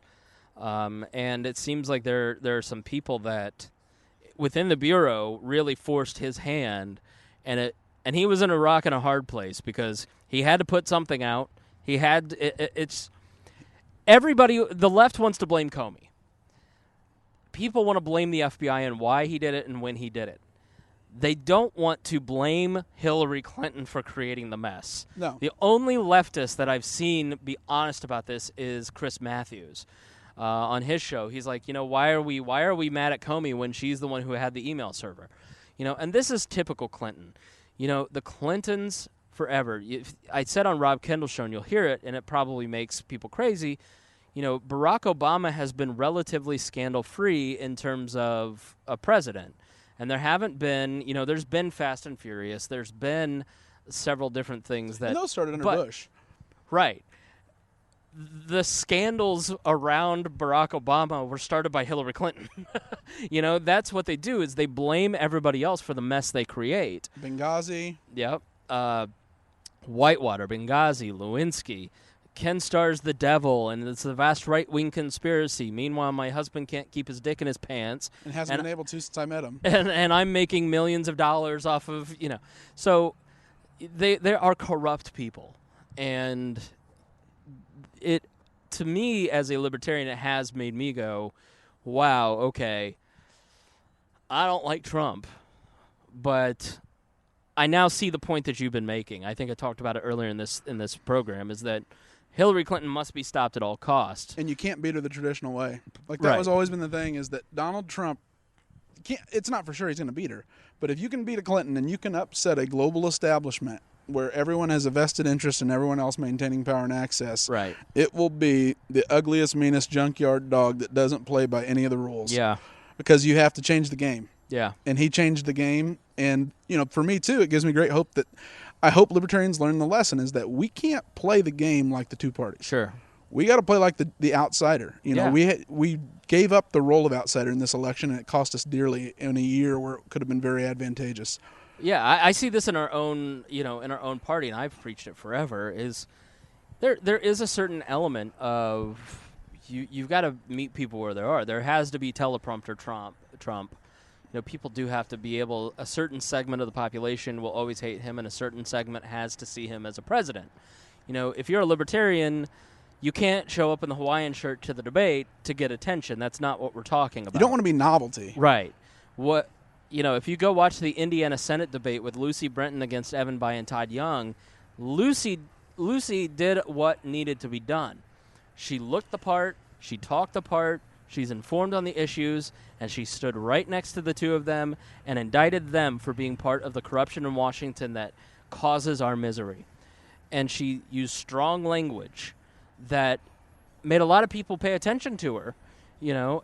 S1: and it seems like there are some people that within the Bureau really forced his hand, and he was in a rock and a hard place because he had to put something out. He had it's everybody. The left wants to blame Comey. People want to blame the FBI and why he did it and when he did it. They don't want to blame Hillary Clinton for creating the mess.
S2: No.
S1: The only leftist that I've seen be honest about this is Chris Matthews. On his show, he's like, why are we mad at Comey when she's the one who had the email server? And this is typical Clinton. The Clintons forever. I said on Rob Kendall's show, and you'll hear it, and it probably makes people crazy. Barack Obama has been relatively scandal-free in terms of a president. And there haven't been, there's been Fast and Furious. There's been several different things that...
S2: And those started under Bush.
S1: Right. The scandals around Barack Obama were started by Hillary Clinton. That's what they do, is they blame everybody else for the mess they create.
S2: Benghazi.
S1: Yep. Whitewater, Benghazi, Lewinsky. Ken Starr's the devil, and it's a vast right-wing conspiracy. Meanwhile, my husband can't keep his dick in his pants.
S2: And hasn't been able to since I met him.
S1: And I'm making millions of dollars off of, So they are corrupt people. And it, to me, as a libertarian, it has made me go, wow, okay, I don't like Trump, but I now see the point that you've been making. I think I talked about it earlier in this program, is that Hillary Clinton must be stopped at all costs.
S2: And you can't beat her the traditional way. That was always been the thing, is that Donald Trump, it's not for sure he's going to beat her, but if you can beat a Clinton and you can upset a global establishment where everyone has a vested interest in everyone else maintaining power and access,
S1: right, it
S2: will be the ugliest, meanest junkyard dog that doesn't play by any of the rules.
S1: Yeah.
S2: Because you have to change the game.
S1: Yeah.
S2: And he changed the game. And, for me, too, it gives me great hope that I hope libertarians learn the lesson, is that we can't play the game like the two parties.
S1: Sure.
S2: We got to play like the outsider. We gave up the role of outsider in this election, and it cost us dearly in a year where it could have been very advantageous.
S1: Yeah, I see this in our own, in our own party, and I've preached it forever, is there is a certain element of you've got to meet people where they are. There has to be teleprompter Trump. people do have to be able, a certain segment of the population will always hate him, and a certain segment has to see him as a president. If you're a libertarian, you can't show up in the Hawaiian shirt to the debate to get attention. That's not what we're talking about.
S2: You don't want to be novelty.
S1: Right. If you go watch the Indiana Senate debate with Lucy Brenton against Evan Bayh and Todd Young, Lucy did what needed to be done. She looked the part, she talked the part, she's informed on the issues, and she stood right next to the two of them and indicted them for being part of the corruption in Washington that causes our misery. And she used strong language that made a lot of people pay attention to her,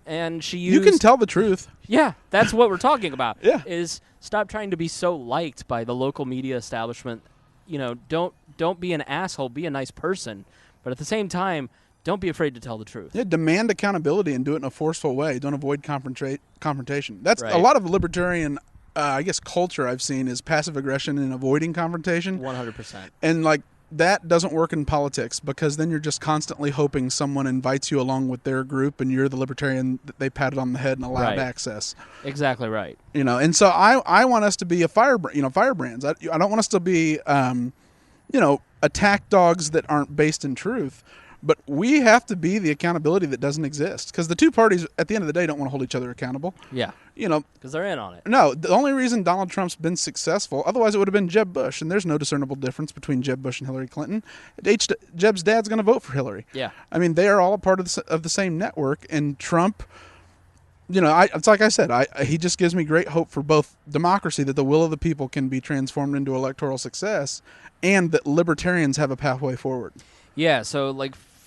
S1: and she used...
S2: You can tell the truth.
S1: Yeah, that's what we're talking about.
S2: Yeah.
S1: Is stop trying to be so liked by the local media establishment. Don't be an asshole, be a nice person, but at the same time, don't be afraid to tell the truth.
S2: Yeah, demand accountability and do it in a forceful way. Don't avoid confrontation. That's
S1: right.
S2: A lot of libertarian, culture I've seen is passive aggression and avoiding confrontation.
S1: 100%.
S2: And that doesn't work in politics, because then you're just constantly hoping someone invites you along with their group, and you're the libertarian that they patted on the head and allowed access.
S1: Exactly right.
S2: And so I want us to be firebrands. I don't want us to be, attack dogs that aren't based in truth. But we have to be the accountability that doesn't exist, because the two parties at the end of the day don't want to hold each other accountable.
S1: Yeah. Because they're in on it.
S2: No, the only reason Donald Trump's been successful, otherwise it would have been Jeb Bush, and there's no discernible difference between Jeb Bush and Hillary Clinton. Jeb's dad's going to vote for Hillary.
S1: Yeah.
S2: I mean, they are all a part of the same network, and Trump, it's like I said, he just gives me great hope for both democracy, that the will of the people can be transformed into electoral success, and that libertarians have a pathway forward.
S1: Yeah, so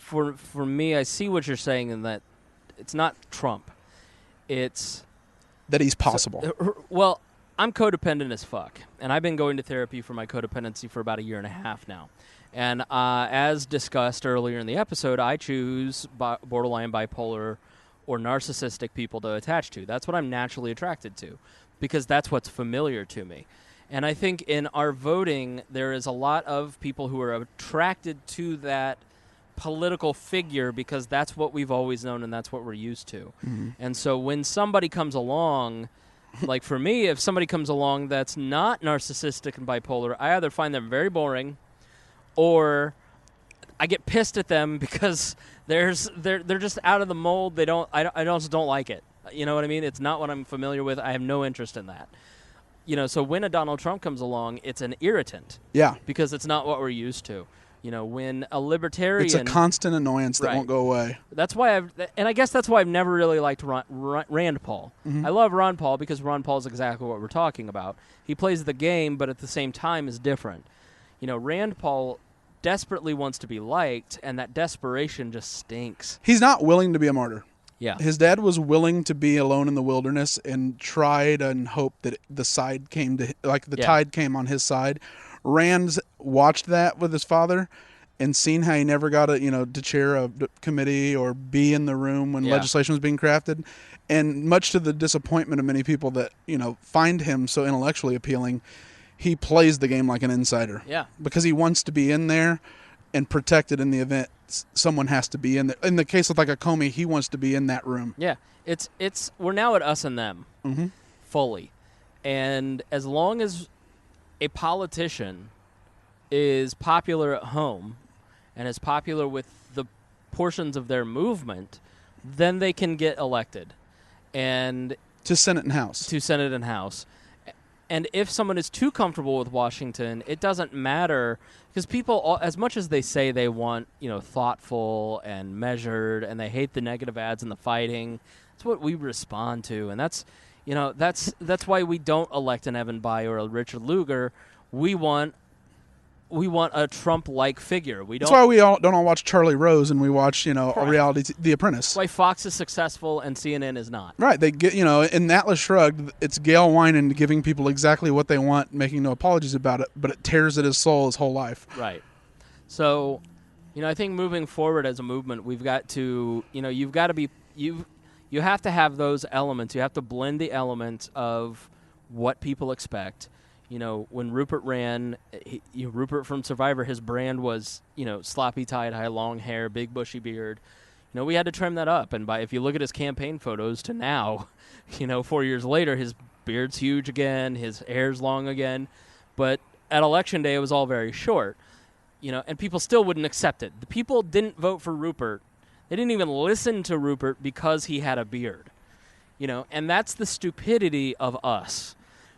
S1: for me, I see what you're saying in that it's not Trump. It's...
S2: that he's possible.
S1: Well, I'm codependent as fuck, and I've been going to therapy for my codependency for about 1.5 years now. And as discussed earlier in the episode, I choose borderline bipolar or narcissistic people to attach to. That's what I'm naturally attracted to, because that's what's familiar to me. And I think in our voting, there is a lot of people who are attracted to that political figure because that's what we've always known and that's what we're used to. Mm-hmm. And so when somebody comes along, like for me, if somebody comes along that's not narcissistic and bipolar, I either find them very boring or I get pissed at them because they're just out of the mold. I just don't like it. You know what I mean? It's not what I'm familiar with. I have no interest in that. So when a Donald Trump comes along, it's an irritant.
S2: Yeah.
S1: Because it's not what we're used to. When a libertarian...
S2: It's a constant annoyance that won't go away.
S1: That's why I guess that's why I've never really liked Rand Paul. Mm-hmm. I love Ron Paul because Ron Paul is exactly what we're talking about. He plays the game, but at the same time is different. Rand Paul desperately wants to be liked, and that desperation just stinks.
S2: He's not willing to be a martyr.
S1: Yeah.
S2: His dad was willing to be alone in the wilderness and tried and hoped that the side came to, tide came on his side. Rand's watched that with his father and seen how he never got to chair a committee or be in the room when legislation was being crafted. And much to the disappointment of many people that, find him so intellectually appealing, he plays the game like an insider.
S1: Yeah.
S2: Because he wants to be in there and protected in the event someone has to be in there. In the case of a Comey, he wants to be in that room.
S1: Yeah. We're now at us and them fully. And as long as a politician is popular at home and is popular with the portions of their movement, then they can get elected. And
S2: to Senate and House.
S1: And if someone is too comfortable with Washington, it doesn't matter, because people, as much as they say they want, thoughtful and measured, and they hate the negative ads and the fighting, that's what we respond to. And that's why we don't elect an Evan Bayh or a Richard Lugar. We want a Trump-like figure.
S2: That's why we don't all watch Charlie Rose and we watch, a reality, The Apprentice.
S1: That's why Fox is successful and CNN is not.
S2: Right. They get, in Atlas Shrugged, it's Gail Wyman giving people exactly what they want, making no apologies about it, but it tears at his soul his whole life.
S1: Right. So, I think moving forward as a movement, we've got to, you've got to be, you have to have those elements. You have to blend the elements of what people expect. When Rupert ran, Rupert from Survivor, his brand was, sloppy tie-dye, long hair, big bushy beard. we had to trim that up. And if you look at his campaign photos to now, 4 years later, his beard's huge again, his hair's long again. But at Election Day, it was all very short, and people still wouldn't accept it. The people didn't vote for Rupert. They didn't even listen to Rupert because he had a beard, and that's the stupidity of us.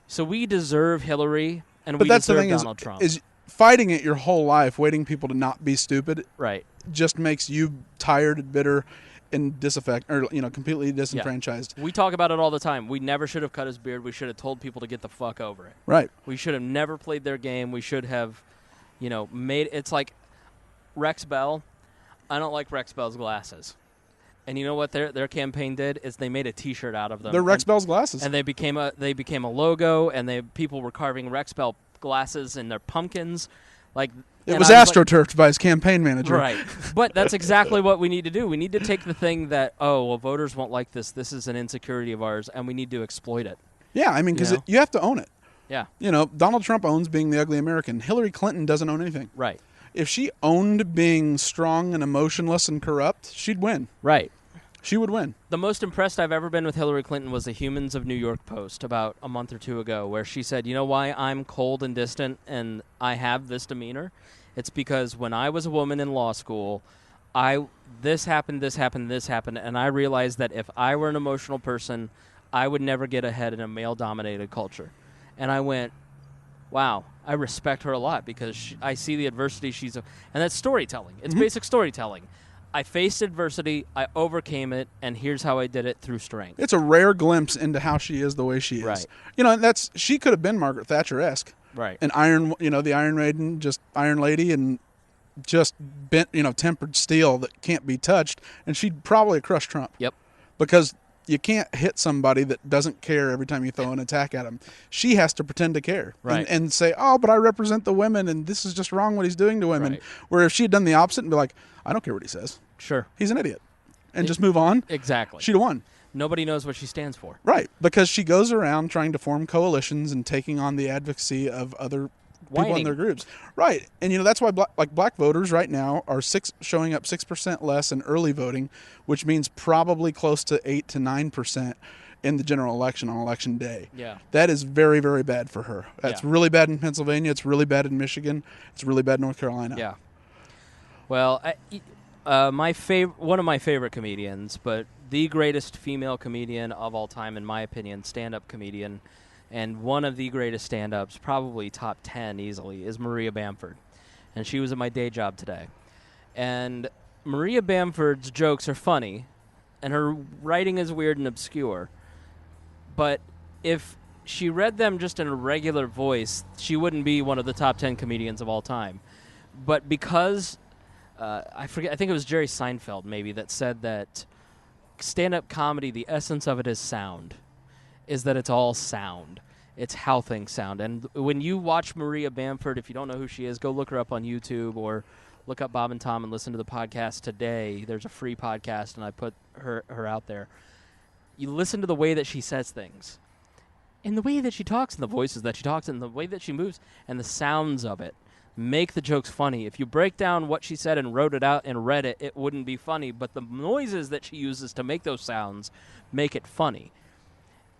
S1: So we deserve Hillary, and we deserve Donald Trump.
S2: Is fighting it your whole life, waiting people to not be stupid,
S1: right,
S2: just makes you tired, bitter, and completely disenfranchised.
S1: Yeah. We talk about it all the time. We never should have cut his beard. We should have told people to get the fuck over it.
S2: Right.
S1: We should have never played their game. We should have, made it's like Rex Bell. I don't like Rex Bell's glasses. And you know what their campaign did is they made a T-shirt out of them.
S2: They're Rex Bell's glasses,
S1: and they became a logo. And people were carving Rex Bell glasses in their pumpkins, like.
S2: It was astroturfed by his campaign manager.
S1: Right. But that's exactly what we need to do. We need to take the thing that, voters won't like this. This is an insecurity of ours, and we need to exploit it.
S2: Yeah, I mean, because you have to own it.
S1: Yeah.
S2: Donald Trump owns being the ugly American. Hillary Clinton doesn't own anything.
S1: Right.
S2: If she owned being strong and emotionless and corrupt, she'd win.
S1: Right.
S2: She would win.
S1: The most impressed I've ever been with Hillary Clinton was the Humans of New York post about a month or two ago, where she said, you know why I'm cold and distant and I have this demeanor? It's because when I was a woman in law school, this happened, and I realized that if I were an emotional person, I would never get ahead in a male-dominated culture. And I went, wow, I respect her a lot because I see the adversity and that's storytelling. It's basic storytelling. I faced adversity, I overcame it, and here's how I did it through strength.
S2: It's a rare glimpse into how she is the way she is.
S1: Right.
S2: And she could have been Margaret Thatcher-esque.
S1: Right.
S2: An iron, the Iron Maiden, just Iron Lady, and just bent, tempered steel that can't be touched, and she'd probably crush Trump.
S1: Yep.
S2: Because you can't hit somebody that doesn't care every time you throw an attack at him. She has to pretend to care.
S1: Right.
S2: And say, but I represent the women, and this is just wrong what he's doing to women.
S1: Right.
S2: Where if she had done the opposite and be like, I don't care what he says.
S1: Sure.
S2: He's an idiot. And just move on.
S1: Exactly.
S2: She'd have won.
S1: Nobody knows what she stands for.
S2: Right. Because she goes around trying to form coalitions and taking on the advocacy of other people in their groups. Right. And, that's why black voters right now are showing up 6% less in early voting, which means probably close to 8 to 9% in the general election on Election Day.
S1: Yeah.
S2: That is very, very bad for her. That's really bad in Pennsylvania. It's really bad in Michigan. It's really bad in North Carolina.
S1: Yeah. Well, one of my favorite comedians, but the greatest female comedian of all time, in my opinion, stand-up comedian, and one of the greatest stand-ups, probably top 10 easily, is Maria Bamford. And she was at my day job today. And Maria Bamford's jokes are funny, and her writing is weird and obscure. But if she read them just in a regular voice, she wouldn't be one of the top 10 comedians of all time. But because... I think it was Jerry Seinfeld maybe that said that stand-up comedy, the essence of it is sound, is that it's all sound. It's how things sound. And when you watch Maria Bamford, if you don't know who she is, go look her up on YouTube or look up Bob and Tom and listen to the podcast today. There's a free podcast, and I put her out there. You listen to the way that she says things, and the way that she talks, and the voices that she talks, and the way that she moves, and the sounds of it. Make the jokes funny. If you break down what she said and wrote it out and read it, it wouldn't be funny. But the noises that she uses to make those sounds make it funny.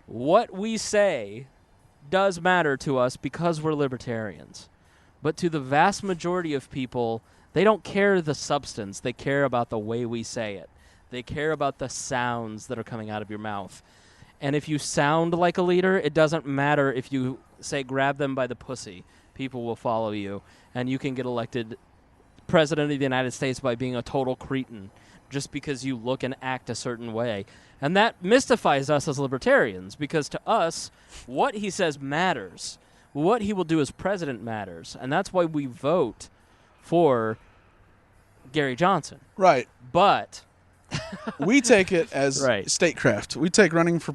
S1: What we say does matter to us because we're libertarians. But to the vast majority of people, they don't care the substance. They care about the way we say it. They care about the sounds that are coming out of your mouth. And if you sound like a leader, it doesn't matter if you say grab them by the pussy. People will follow you, and you can get elected president of the United States by being a total cretin just because you look and act a certain way. And that mystifies us as libertarians, because to us, what he says matters. What he will do as president matters. And that's why we vote for Gary Johnson.
S2: Right.
S1: But
S2: we take it as statecraft. We take running for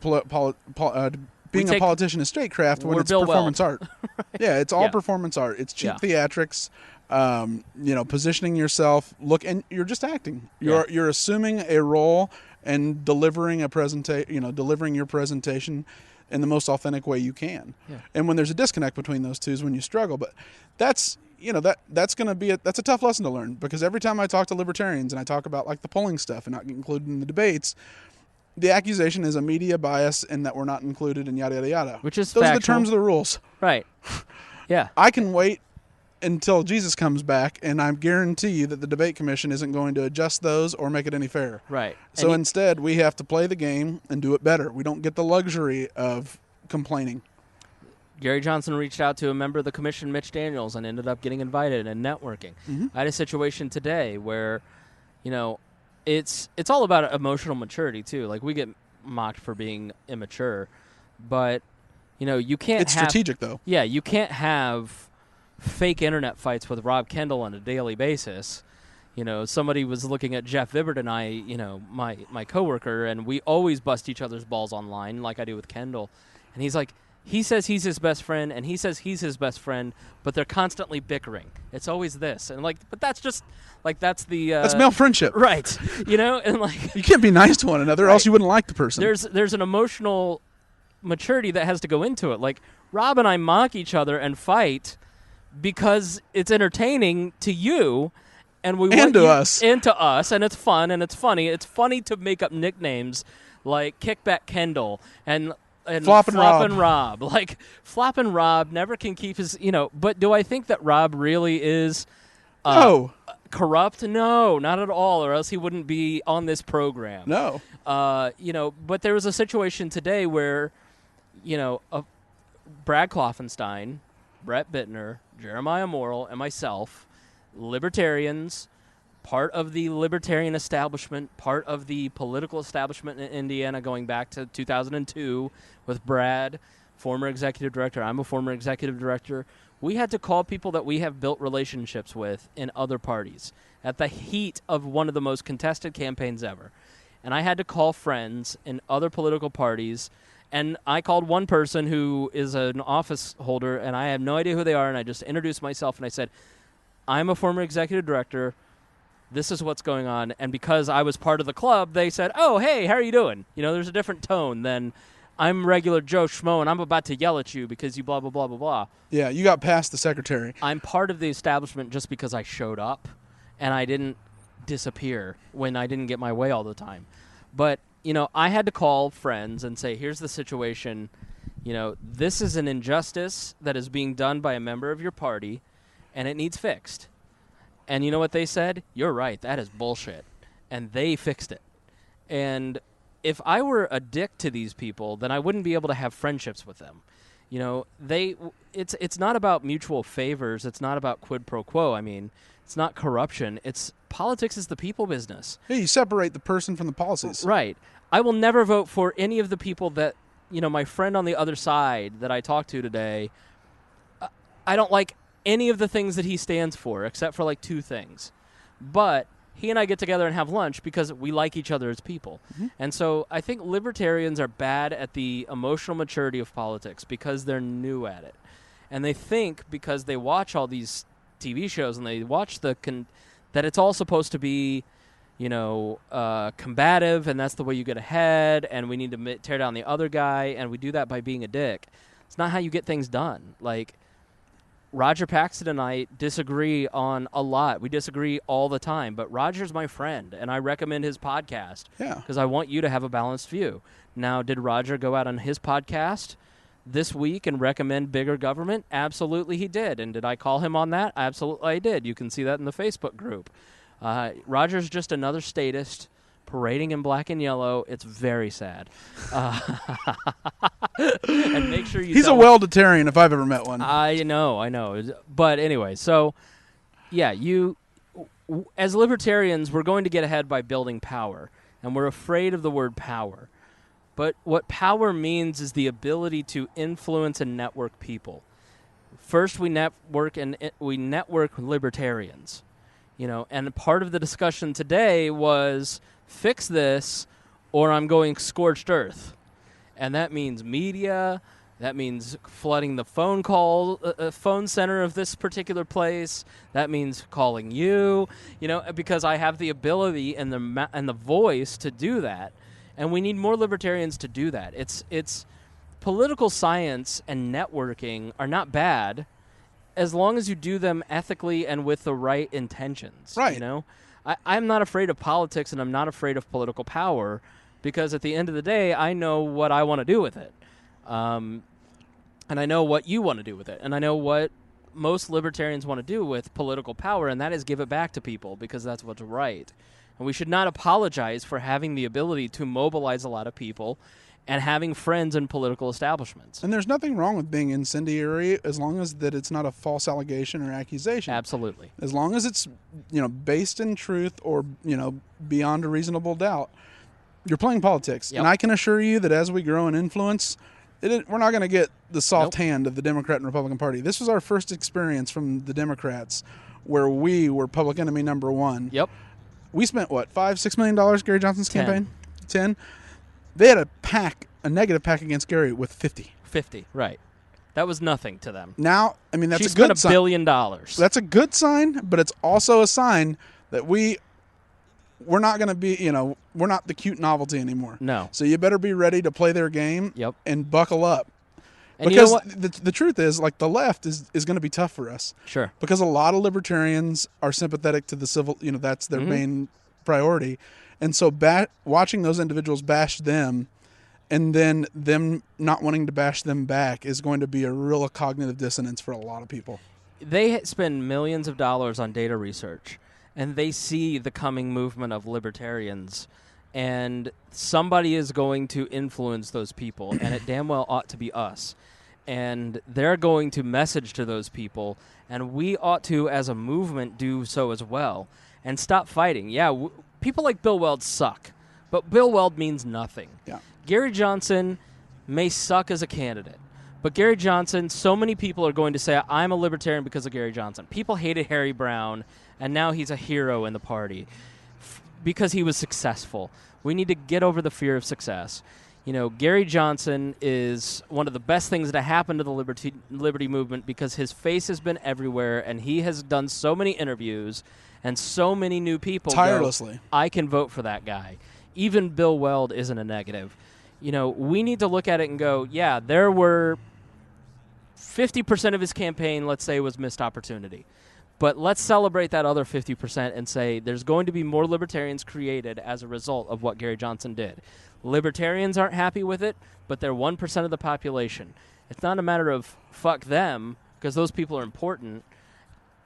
S2: being a politician is statecraft when it's performance art. Right. Yeah, it's all performance art. It's cheap theatrics. Positioning yourself. And you're just acting. You're assuming a role and delivering a delivering your presentation in the most authentic way you can. Yeah. And when there's a disconnect between those two is when you struggle. But that's that's going to be that's a tough lesson to learn, because every time I talk to libertarians and I talk about like the polling stuff and not get included in the debates, the accusation is a media bias and that we're not included and yada yada yada.
S1: Which is
S2: those
S1: factual.
S2: are the terms of the rules.
S1: Right. Yeah.
S2: I can wait until Jesus comes back, and I guarantee you that the debate commission isn't going to adjust those or make it any fair.
S1: Right.
S2: So instead, we have to play the game and do it better. We don't get the luxury of complaining.
S1: Gary Johnson reached out to a member of the commission, Mitch Daniels, and ended up getting invited and networking.
S2: Mm-hmm.
S1: I had a situation today where, it's all about emotional maturity too. Like, we get mocked for being immature, but you can't.
S2: It's strategic though.
S1: Yeah, you can't have fake internet fights with Rob Kendall on a daily basis. Somebody was looking at Jeff Vibbert and I, my coworker, and we always bust each other's balls online, like I do with Kendall. And he's like, he says he's his best friend, and he says he's his best friend, but they're constantly bickering. It's always this, and but that's just that's the
S2: that's male friendship,
S1: right? And
S2: you can't be nice to one another,
S1: right.
S2: Or else you wouldn't like the person.
S1: There's an emotional maturity that has to go into it. Like, Rob and I mock each other and fight because it's entertaining to you, and we want
S2: to us,
S1: and to us, and it's fun and it's funny. It's funny to make up nicknames like Kickback Kendall and
S2: Flop and
S1: Rob. Like, Flop and Rob never can keep his, but do I think that Rob really is corrupt? No, not at all, or else he wouldn't be on this program.
S2: No.
S1: But there was a situation today where, Brad Kloffenstein, Brett Bittner, Jeremiah Morrill, and myself, libertarians, part of the libertarian establishment, part of the political establishment in Indiana going back to 2002 with Brad, former executive director. I'm a former executive director. We had to call people that we have built relationships with in other parties at the heat of one of the most contested campaigns ever. And I had to call friends in other political parties, and I called one person who is an office holder, and I have no idea who they are, and I just introduced myself, and I said, I'm a former executive director. This is what's going on. And because I was part of the club, they said, oh, hey, how are you doing? There's a different tone than I'm regular Joe Schmo, and I'm about to yell at you because you blah, blah, blah, blah, blah.
S2: Yeah, you got past the secretary.
S1: I'm part of the establishment just because I showed up, and I didn't disappear when I didn't get my way all the time. But, I had to call friends and say, here's the situation. This is an injustice that is being done by a member of your party, and it needs fixed. And you know what they said? You're right. That is bullshit. And they fixed it. And if I were a dick to these people, then I wouldn't be able to have friendships with them. It's not about mutual favors. It's not about quid pro quo. I mean, it's not corruption. Politics is the people business.
S2: Yeah, you separate the person from the policies.
S1: Right. I will never vote for any of the people that, my friend on the other side that I talked to today. I don't like any of the things that he stands for, except for like two things. But he and I get together and have lunch because we like each other as people. Mm-hmm. And so I think libertarians are bad at the emotional maturity of politics because they're new at it. And they think because they watch all these TV shows and they watch that it's all supposed to be, combative, and that's the way you get ahead, and we need to tear down the other guy, and we do that by being a dick. It's not how you get things done. Like, Roger Paxton and I disagree on a lot. We disagree all the time, but Roger's my friend, and I recommend his podcast because I want you to have a balanced view. Now, did Roger go out on his podcast this week and recommend bigger government? Absolutely he did. And did I call him on that? Absolutely I did. You can see that in the Facebook group. Roger's just another statist parading in black and yellow. It's very sad. And make sure you
S2: He's a well-detarian if I've ever met one.
S1: I know. But anyway, so, yeah, as libertarians, we're going to get ahead by building power, and we're afraid of the word power. But what power means is the ability to influence and network people. First, we network libertarians. And part of the discussion today was fix this or I'm going scorched earth. And that means media, that means flooding the phone center of this particular place, that means calling you, because I have the ability and the voice to do that. And we need more libertarians to do that. It's political science and networking are not bad as long as you do them ethically and with the right intentions.
S2: Right.
S1: You know, I'm not afraid of politics, and I'm not afraid of political power, because at the end of the day, I know what I want to do with it. And I know what you want to do with it. And I know what most libertarians want to do with political power, and that is give it back to people, because that's what's right. And we should not apologize for having the ability to mobilize a lot of people and having friends in political establishments.
S2: And there's nothing wrong with being incendiary as long as that it's not a false allegation or accusation.
S1: Absolutely.
S2: As long as it's, based in truth or, beyond a reasonable doubt, you're playing politics.
S1: Yep.
S2: And I can assure you that as we grow in influence, we're not going to get the soft hand of the Democrat and Republican Party. This was our first experience from the Democrats where we were public enemy number one.
S1: Yep.
S2: We spent, $5-6 million Gary Johnson's
S1: 10.
S2: campaign? 10. They had a negative pack against Gary with 50.
S1: 50, right. That was nothing to them.
S2: Now, that's
S1: She
S2: a good
S1: spent
S2: sign.
S1: $1 billion.
S2: That's a good sign, but it's also a sign that we're not going to be, we're not the cute novelty anymore.
S1: No.
S2: So you better be ready to play their game and buckle up.
S1: And
S2: because
S1: you know what?
S2: the truth is, the left is going to be tough for us.
S1: Sure.
S2: Because a lot of libertarians are sympathetic to the civil, that's their main priority. And so watching those individuals bash them and then them not wanting to bash them back is going to be a real cognitive dissonance for a lot of people.
S1: They spend millions of dollars on data research, and they see the coming movement of libertarians, and somebody is going to influence those people, and it damn well ought to be us. And they're going to message to those people, and we ought to, as a movement, do so as well, and stop fighting. Yeah, people like Bill Weld suck, but Bill Weld means nothing.
S2: Yeah.
S1: Gary Johnson may suck as a candidate, but Gary Johnson, so many people are going to say, I'm a libertarian because of Gary Johnson. People hated Harry Brown, and now he's a hero in the party because he was successful. We need to get over the fear of success. Gary Johnson is one of the best things that happened to the liberty movement because his face has been everywhere, and he has done so many interviews, and so many new people
S2: tirelessly.
S1: I can vote for that guy. Even Bill Weld isn't a negative. We need to look at it and go, yeah, there were 50% of his campaign, let's say, was missed opportunity. But let's celebrate that other 50% and say there's going to be more libertarians created as a result of what Gary Johnson did. Libertarians aren't happy with it, but they're 1% of the population. It's not a matter of fuck them, because those people are important,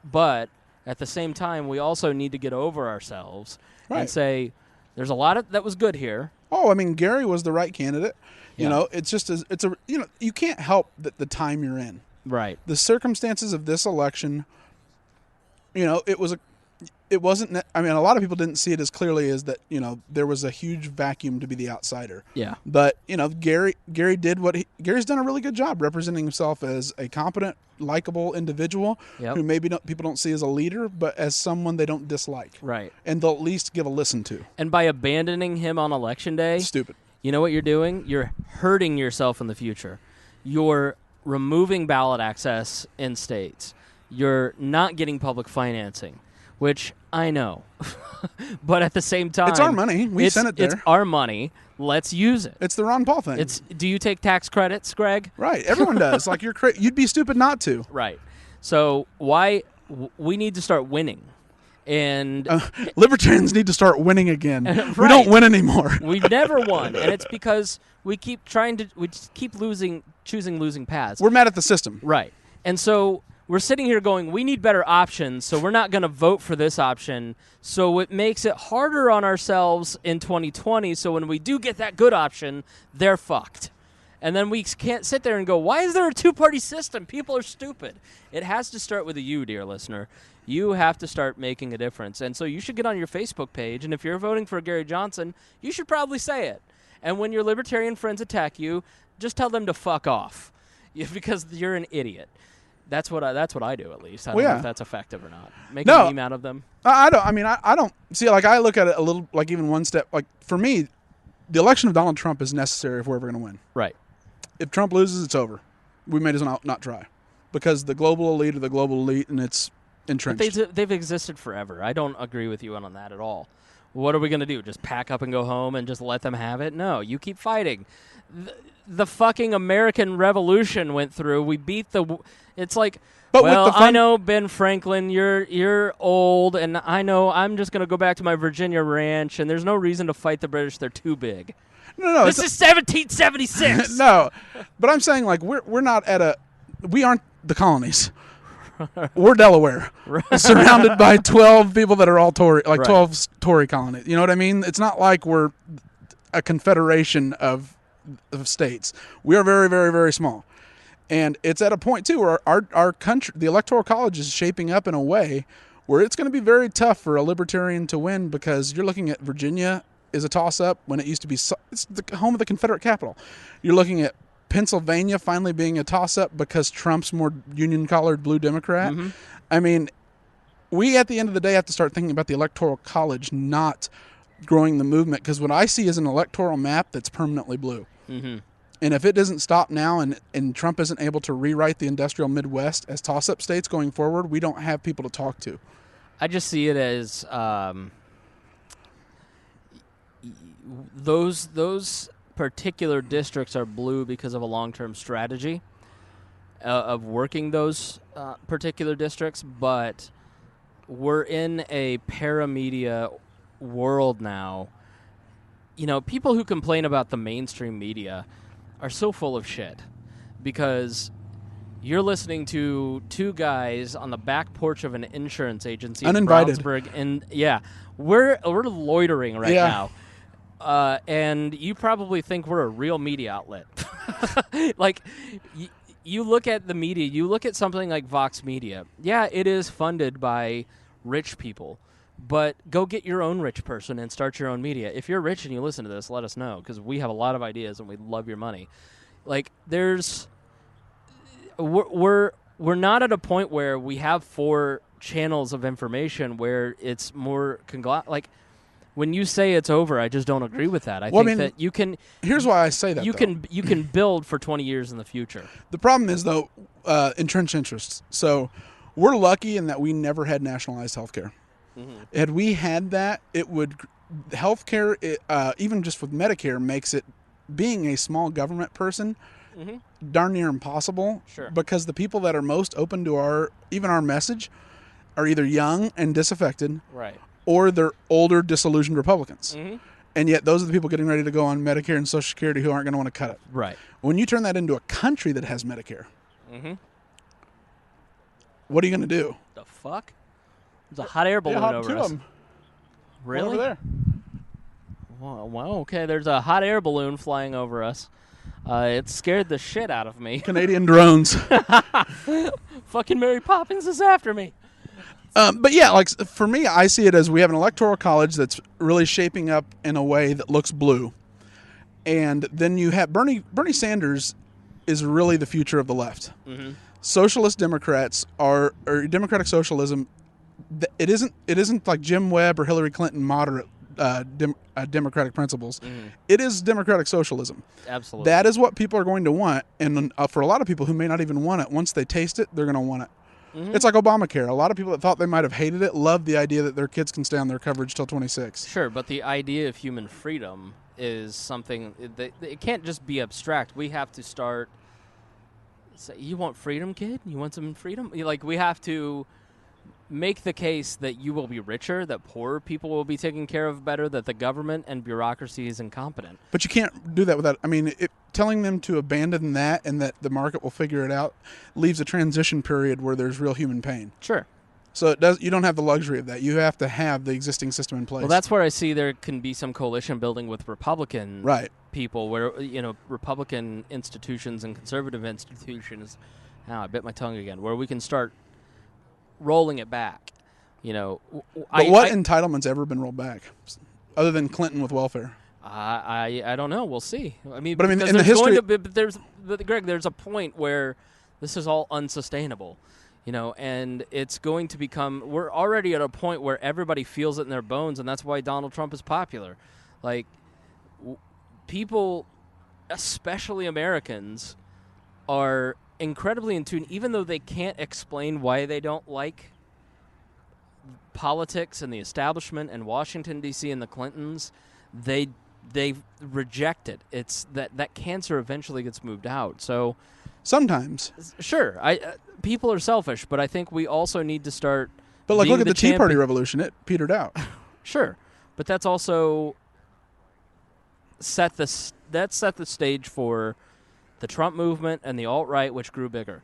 S1: but at the same time, we also need to get over ourselves and say there's a lot that was good here.
S2: Oh, Gary was the right candidate. It's just you can't help the time you're in.
S1: Right.
S2: The circumstances of this election, it wasn't. A lot of people didn't see it as clearly as that. There was a huge vacuum to be the outsider.
S1: Yeah.
S2: But Gary did Gary's done a really good job representing himself as a competent, likable individual who maybe people don't see as a leader, but as someone they don't dislike.
S1: Right.
S2: And they'll at least give a listen to.
S1: And by abandoning him on election day,
S2: stupid.
S1: You know what you're doing? You're hurting yourself in the future. You're removing ballot access in states. You're not getting public financing, which I know. But at the same time,
S2: it's our money. We sent it there.
S1: It's our money. Let's use it.
S2: It's the Ron Paul thing.
S1: Do you take tax credits, Greg?
S2: Right. Everyone does. You'd be stupid not to.
S1: Right. So we need to start winning. And
S2: libertarians need to start winning again.
S1: Right.
S2: We don't win anymore.
S1: We've never won, and it's because we keep choosing losing paths.
S2: We're mad at the system.
S1: Right. And so we're sitting here going, we need better options, so we're not going to vote for this option. So it makes it harder on ourselves in 2020, so when we do get that good option, they're fucked. And then we can't sit there and go, why is there a two-party system? People are stupid. It has to start with you, dear listener. You have to start making a difference. And so you should get on your Facebook page, and if you're voting for Gary Johnson, you should probably say it. And when your libertarian friends attack you, just tell them to fuck off because you're an idiot. That's what I do, at least. I don't know if that's effective or not. Make a meme out of them.
S2: I don't. I don't see. I look at it a little even one step. For me, the election of Donald Trump is necessary if we're ever going to win.
S1: Right.
S2: If Trump loses, it's over. We may as well not try, because the global elite are the global elite, and it's entrenched.
S1: But they've existed forever. I don't agree with you on that at all. What are we going to do? Just pack up and go home and just let them have it? No, you keep fighting. The fucking American Revolution went through. We beat the... It's like, but well, I know, Ben Franklin, you're old, and I know I'm just going to go back to my Virginia ranch, and there's no reason to fight the British. They're too big.
S2: No,
S1: this is 1776.
S2: No, but I'm saying, like, we're not at a... We aren't the colonies. We're Delaware, surrounded by 12 people that are all Tory, like 12 Tory colonies. You know what I mean? It's not like we're a confederation of states. We are very, very, very small. And it's at a point, too, where our country, the Electoral College is shaping up in a way where it's going to be very tough for a Libertarian to win, because you're looking at Virginia is a toss-up when it used to be it's the home of the Confederate capital. You're looking at Pennsylvania finally being a toss-up because Trump's more union-collared blue Democrat. Mm-hmm. I mean, we at the end of the day have to start thinking about the Electoral College, not growing the movement, because what I see is an electoral map that's permanently blue. Mm-hmm. And if it doesn't stop now and Trump isn't able to rewrite the industrial Midwest as toss-up states going forward, we don't have people to talk to.
S1: I just see it as those particular districts are blue because of a long-term strategy of working those particular districts, but we're in a paramedia world now. You know, people who complain about the mainstream media are so full of shit, because you're listening to two guys on the back porch of an insurance agency
S2: uninvited
S1: in Brownsburg, and we're loitering right now. And you probably think we're a real media outlet. Like, you look at the media, you look at something like Vox Media. Yeah, it is funded by rich people, but go get your own rich person and start your own media. If you're rich and you listen to this, let us know, because we have a lot of ideas and we love your money. Like, we're not at a point where we have 4 channels of information where it's more like. When you say it's over, I just don't agree with that. I think that you can...
S2: Here's why I say that,
S1: you can build for 20 years in the future.
S2: The problem is, though, entrenched interests. So we're lucky in that we never had nationalized health care. Mm-hmm. Had we had that, it would... Health care, even just with Medicare, makes it, being a small government person, darn near impossible.
S1: Sure.
S2: Because the people that are most open to our message are either young and disaffected.
S1: Right.
S2: Or they're older, disillusioned Republicans. Mm-hmm. And yet those are the people getting ready to go on Medicare and Social Security who aren't going to want to cut it.
S1: Right.
S2: When you turn that into a country that has Medicare, what are you going to do?
S1: The fuck? There's a hot air balloon over us. Really?
S2: Over there.
S1: Well, okay, there's a hot air balloon flying over us. It scared the shit out of me.
S2: Canadian drones.
S1: Fucking Mary Poppins is after me.
S2: But yeah, like, for me, I see it as we have an electoral college that's really shaping up in a way that looks blue. And then you have Bernie Sanders is really the future of the left. Mm-hmm. Socialist Democrats or democratic socialism. It isn't like Jim Webb or Hillary Clinton moderate democratic principles. Mm-hmm. It is democratic socialism.
S1: Absolutely.
S2: That is what people are going to want. And for a lot of people who may not even want it, once they taste it, they're going to want it. Mm-hmm. It's like Obamacare. A lot of people that thought they might have hated it love the idea that their kids can stay on their coverage till 26.
S1: Sure, but the idea of human freedom is something that it can't just be abstract. We have to start. Say, you want freedom, kid? You want some freedom? Like, we have to make the case that you will be richer, that poorer people will be taken care of better, that the government and bureaucracy is incompetent.
S2: But you can't do that without, telling them to abandon that and that the market will figure it out leaves a transition period where there's real human pain.
S1: Sure.
S2: So you don't have the luxury of that. You have to have the existing system in place.
S1: Well, that's where I see there can be some coalition building with Republican people, where, Republican institutions and conservative institutions, I bit my tongue again, where we can start rolling it back. But
S2: what entitlement's ever been rolled back other than Clinton with welfare?
S1: I don't know. We'll see.
S2: In the history,
S1: Greg, there's a point where this is all unsustainable, and it's going to become. We're already at a point where everybody feels it in their bones, and that's why Donald Trump is popular. Like, people, especially Americans, are incredibly in tune, even though they can't explain why they don't like politics and the establishment and Washington, D.C. and the Clintons, they reject it. It's that cancer eventually gets moved out. So
S2: sometimes.
S1: Sure. People are selfish, but I think we also need to start.
S2: But look at the Tea Party revolution. It petered out.
S1: Sure. But that's also set the stage for the Trump movement and the alt-right, which grew bigger.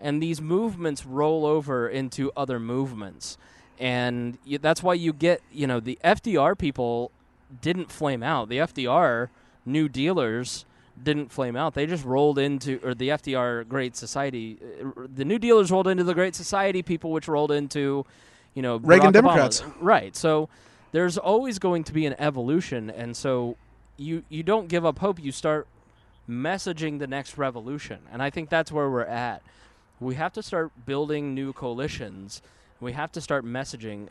S1: And these movements roll over into other movements. And that's why you get, the FDR people didn't flame out. The FDR New Dealers didn't flame out. They just rolled into, or the FDR Great Society, the New Dealers rolled into the Great Society people, which rolled into,
S2: Reagan Democrats.
S1: Right. So there's always going to be an evolution. And so you don't give up hope. You start messaging the next revolution. And I think that's where we're at. We have to start building new coalitions. We have to start messaging.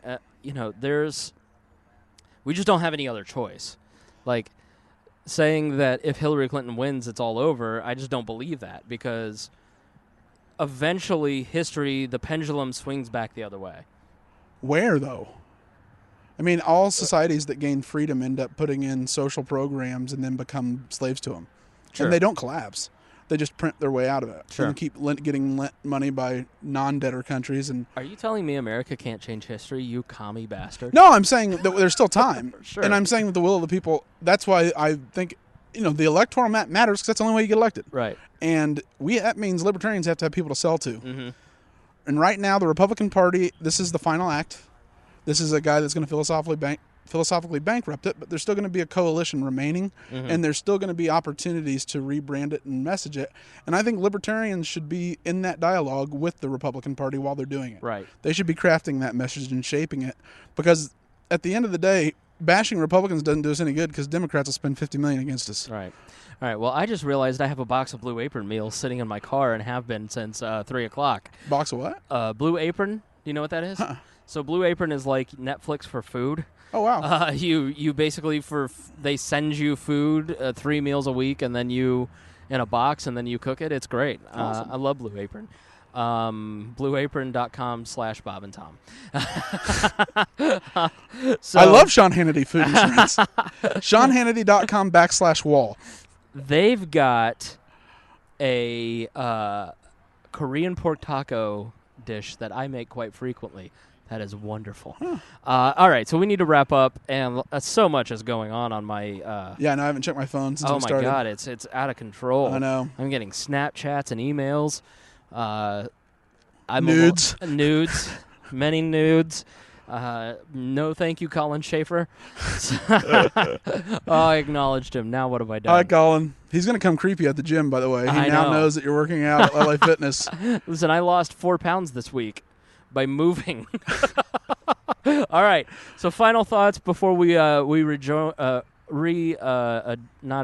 S1: We just don't have any other choice. Like, saying that if Hillary Clinton wins, it's all over, I just don't believe that, because eventually the pendulum swings back the other way.
S2: Where, though? I mean, all societies that gain freedom end up putting in social programs and then become slaves to them. Sure. And they don't collapse. They just print their way out of it.
S1: Sure.
S2: And keep getting lent money by non-debtor countries. And
S1: are you telling me America can't change history, you commie bastard?
S2: No, I'm saying that there's still time.
S1: Sure.
S2: And I'm saying that the will of the people, that's why I think, the electoral map matters, because that's the only way you get elected.
S1: Right.
S2: And that means libertarians have to have people to sell to.
S1: Mm-hmm.
S2: And right now, the Republican Party, this is the final act. This is a guy that's going to philosophically bankrupt it, but there's still going to be a coalition remaining, and there's still going to be opportunities to rebrand it and message it. And I think libertarians should be in that dialogue with the Republican Party while they're doing it.
S1: Right.
S2: They should be crafting that message and shaping it, because at the end of the day, bashing Republicans doesn't do us any good, because Democrats will spend $50 million against us.
S1: Right. All right. Well, I just realized I have a box of Blue Apron meals sitting in my car and have been since 3 o'clock.
S2: Box of what?
S1: Blue Apron. Do you know what that is? So Blue Apron is like Netflix for food.
S2: Oh, wow.
S1: You basically, they send you food 3 meals a week, and then you in a box, and then you cook it. It's great.
S2: Awesome.
S1: I love Blue Apron. BlueApron.com/Bob and Tom.
S2: I love Sean Hannity food insurance. SeanHannity.com/wall.
S1: They've got a Korean pork taco dish that I make quite frequently. That is wonderful. All right, so we need to wrap up, and so much is going on my...
S2: yeah, no, I haven't checked my phone since we started.
S1: Oh, my God, it's out of control.
S2: I know.
S1: I'm getting Snapchats and emails.
S2: Nudes.
S1: Nudes. Many nudes. No thank you, Colin Schaefer. I acknowledged him. Now what have I done?
S2: Hi, Colin. He's going to come creepy at the gym, by the way. He now knows that you're working out at LA Fitness.
S1: Listen, I lost 4 pounds this week by moving. All right. So final thoughts before we not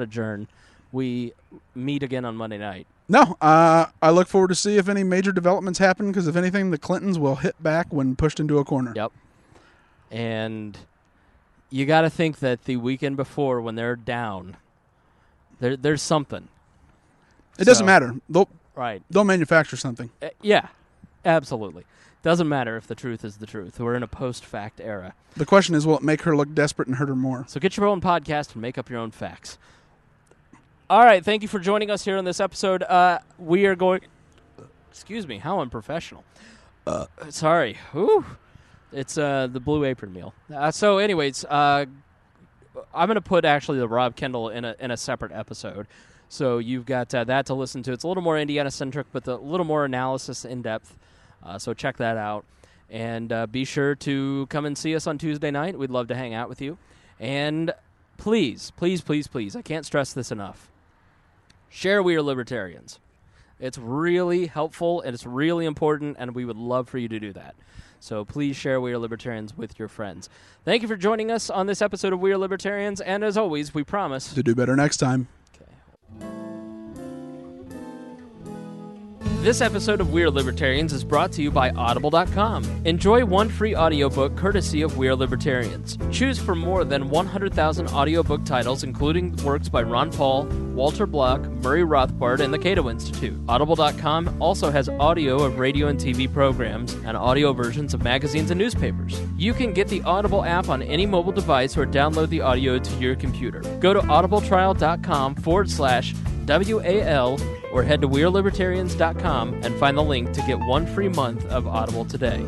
S1: adjourn. We meet again on Monday night.
S2: No, I look forward to see if any major developments happen, because if anything, the Clintons will hit back when pushed into a corner.
S1: Yep. And you got to think that the weekend before, when they're down, there's something.
S2: It doesn't matter. They'll manufacture something.
S1: Yeah, absolutely. Doesn't matter if the truth is the truth. We're in a post-fact era.
S2: The question is, will it make her look desperate and hurt her more?
S1: So get your own podcast and make up your own facts. All right, thank you for joining us here on this episode. We are going... Excuse me, how unprofessional. Sorry. Whew. It's the Blue Apron meal. So anyways, I'm going to put actually the Rob Kendall in a separate episode. So you've got that to listen to. It's a little more Indiana-centric, but a little more analysis in-depth. So check that out. And be sure to come and see us on Tuesday night. We'd love to hang out with you. And please, please, please, please, I can't stress this enough. Share We Are Libertarians. It's really helpful, and it's really important, and we would love for you to do that. So please share We Are Libertarians with your friends. Thank you for joining us on this episode of We Are Libertarians, and as always, we promise
S2: to do better next time.
S1: Okay. This episode of We Are Libertarians is brought to you by Audible.com. Enjoy one free audiobook courtesy of We Are Libertarians. Choose from more than 100,000 audiobook titles, including works by Ron Paul, Walter Block, Murray Rothbard, and the Cato Institute. Audible.com also has audio of radio and TV programs and audio versions of magazines and newspapers. You can get the Audible app on any mobile device or download the audio to your computer. Go to audibletrial.com/WAL or head to WeareLibertarians.com and find the link to get one free month of Audible today.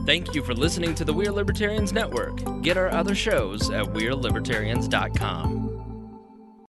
S1: Thank you for listening to the We Are Libertarians Network. Get our other shows at WeareLibertarians.com.